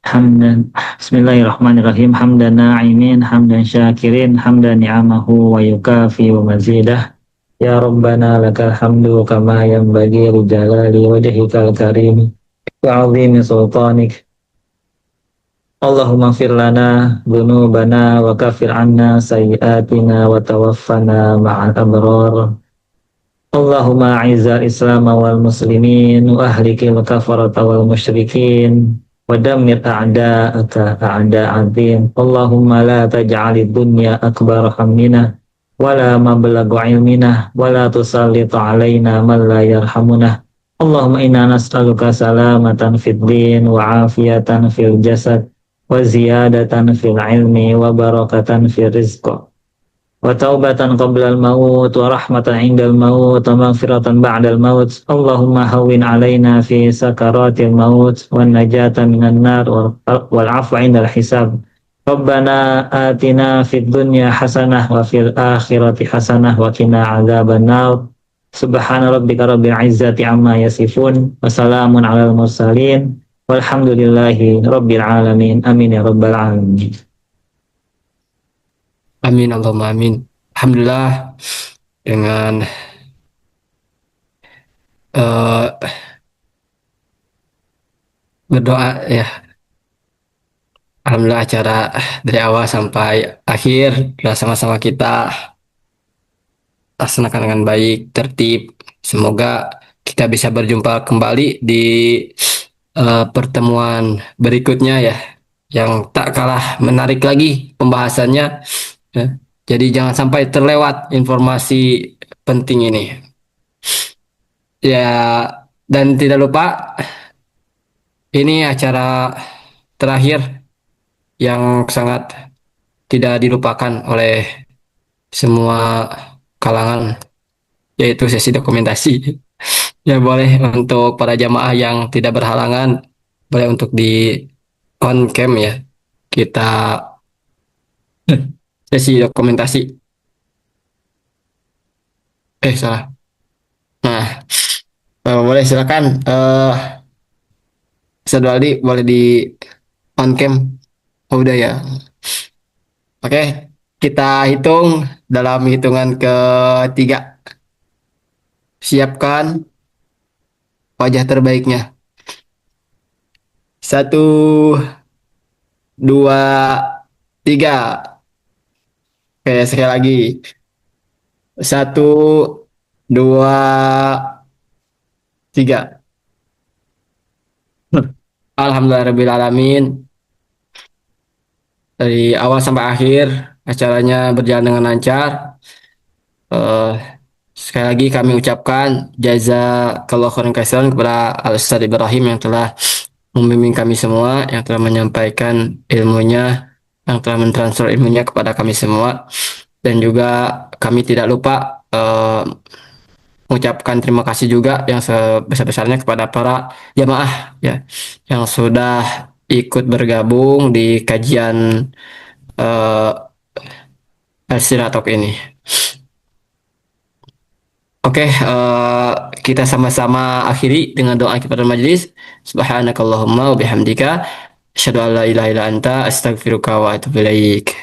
Hamdan Bismillahirrahmanirrahim, hamdan na'imin, hamdan syakirin, hamdan ni'amahu wa yukafi wa mazidah. Ya Rabbana lakal hamdu kama yanbaghi li jalali wajhikal karim wa 'azimi sultanik. Allahumma fir lana dhunubana wa kafir anna sayyiatina wa tawaffana ma'al abrar. Allahumma a'izzal islam wal muslimin wa ahlikil kafarata wal musyrikin wa dammir a'da'aka a'da'ad din. Allahumma la taj'alid dunya akbar hammina wa la mablagha ilmina wa la tusallit 'alaina man la yarhamuna. Allahumma inna nas'aluka salamatan fid din wa afiyatan fil jasad wa ziyadatan fil ilmi wa barakatan fil rizq wa taubatan qabla al maut wa rahmatan indal maut wa maghfiratan ba'dal maut. Allahumma hawwin alaina fi sakaratil maut wa najata minan nar wal afwa indal hisab. Rabbana atina fid dunya hasanah wa fil akhirati hasanah wa qina adzaban nar. Subhana rabbika rabbil izzati amma yasifun wa salamun alal mursalin walhamdulillahi rabbil alamin. Amin ya rabbal alamin. Amin Allahumma amin. Alhamdulillah dengan berdoa ya. Alhamdulillah acara dari awal sampai akhir sudah sama-sama kita laksanakan dengan baik, tertib. Semoga kita bisa berjumpa kembali di pertemuan berikutnya ya, yang tak kalah menarik lagi pembahasannya ya. Jadi jangan sampai terlewat informasi penting ini. Ya, dan tidak lupa ini acara terakhir yang sangat tidak dilupakan oleh semua kalangan, yaitu sesi dokumentasi. Ya boleh untuk para jamaah yang tidak berhalangan, boleh untuk di on cam ya. Kita sesi dokumentasi. Salah. Nah, boleh silakan. Ustadz Waldi boleh di on cam. Oh, udah ya. Oke, kita hitung dalam hitungan ketiga. Siapkan wajah terbaiknya. 1, 2, 3. Oke, sekali lagi. 1, 2, 3. Alhamdulillahirrabbilalamin. Dari awal sampai akhir acaranya berjalan dengan lancar. Sekali lagi kami ucapkan jazakallahu khairan katsiran kepada Al Ustaz Ibrahim yang telah membimbing kami semua, yang telah menyampaikan ilmunya, yang telah mentransfer ilmunya kepada kami semua. Dan juga kami tidak lupa mengucapkan terima kasih juga yang sebesar-besarnya kepada para jamaah ya yang sudah ikut bergabung di kajian Al-Sirah Talk ini. Oke, kita sama-sama akhiri dengan doa kepada majelis. Subhanakallahumma wa bihamdika asyhadu an la ilaha illa anta astaghfiruka wa atubu ilaik.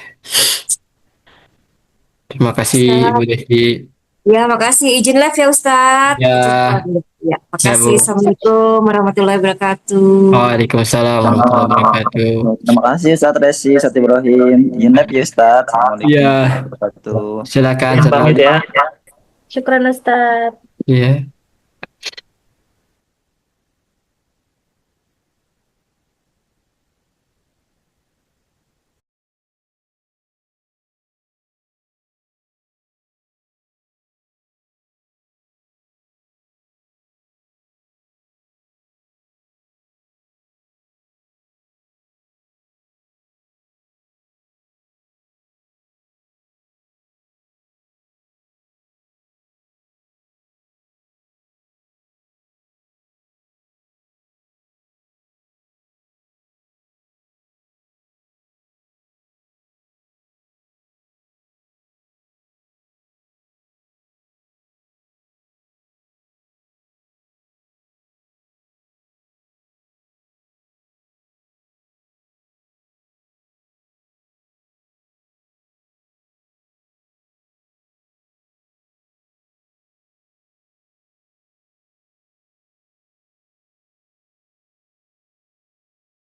Terima kasih Ibu Devi. Ya, makasih. Izin live ya Ustadz. Ya. Ya, makasih. Assalamualaikum warahmatullahi wabarakatuh. Waalaikumsalam warahmatullahi wabarakatuh. Terima kasih Ustaz Resi, Ustaz Ibrahim. Yunep ya Ustaz. Assalamualaikum Iya. warahmatullahi wabarakatuh. Silakan. Pamit ya. Syukran Ustaz. Iya.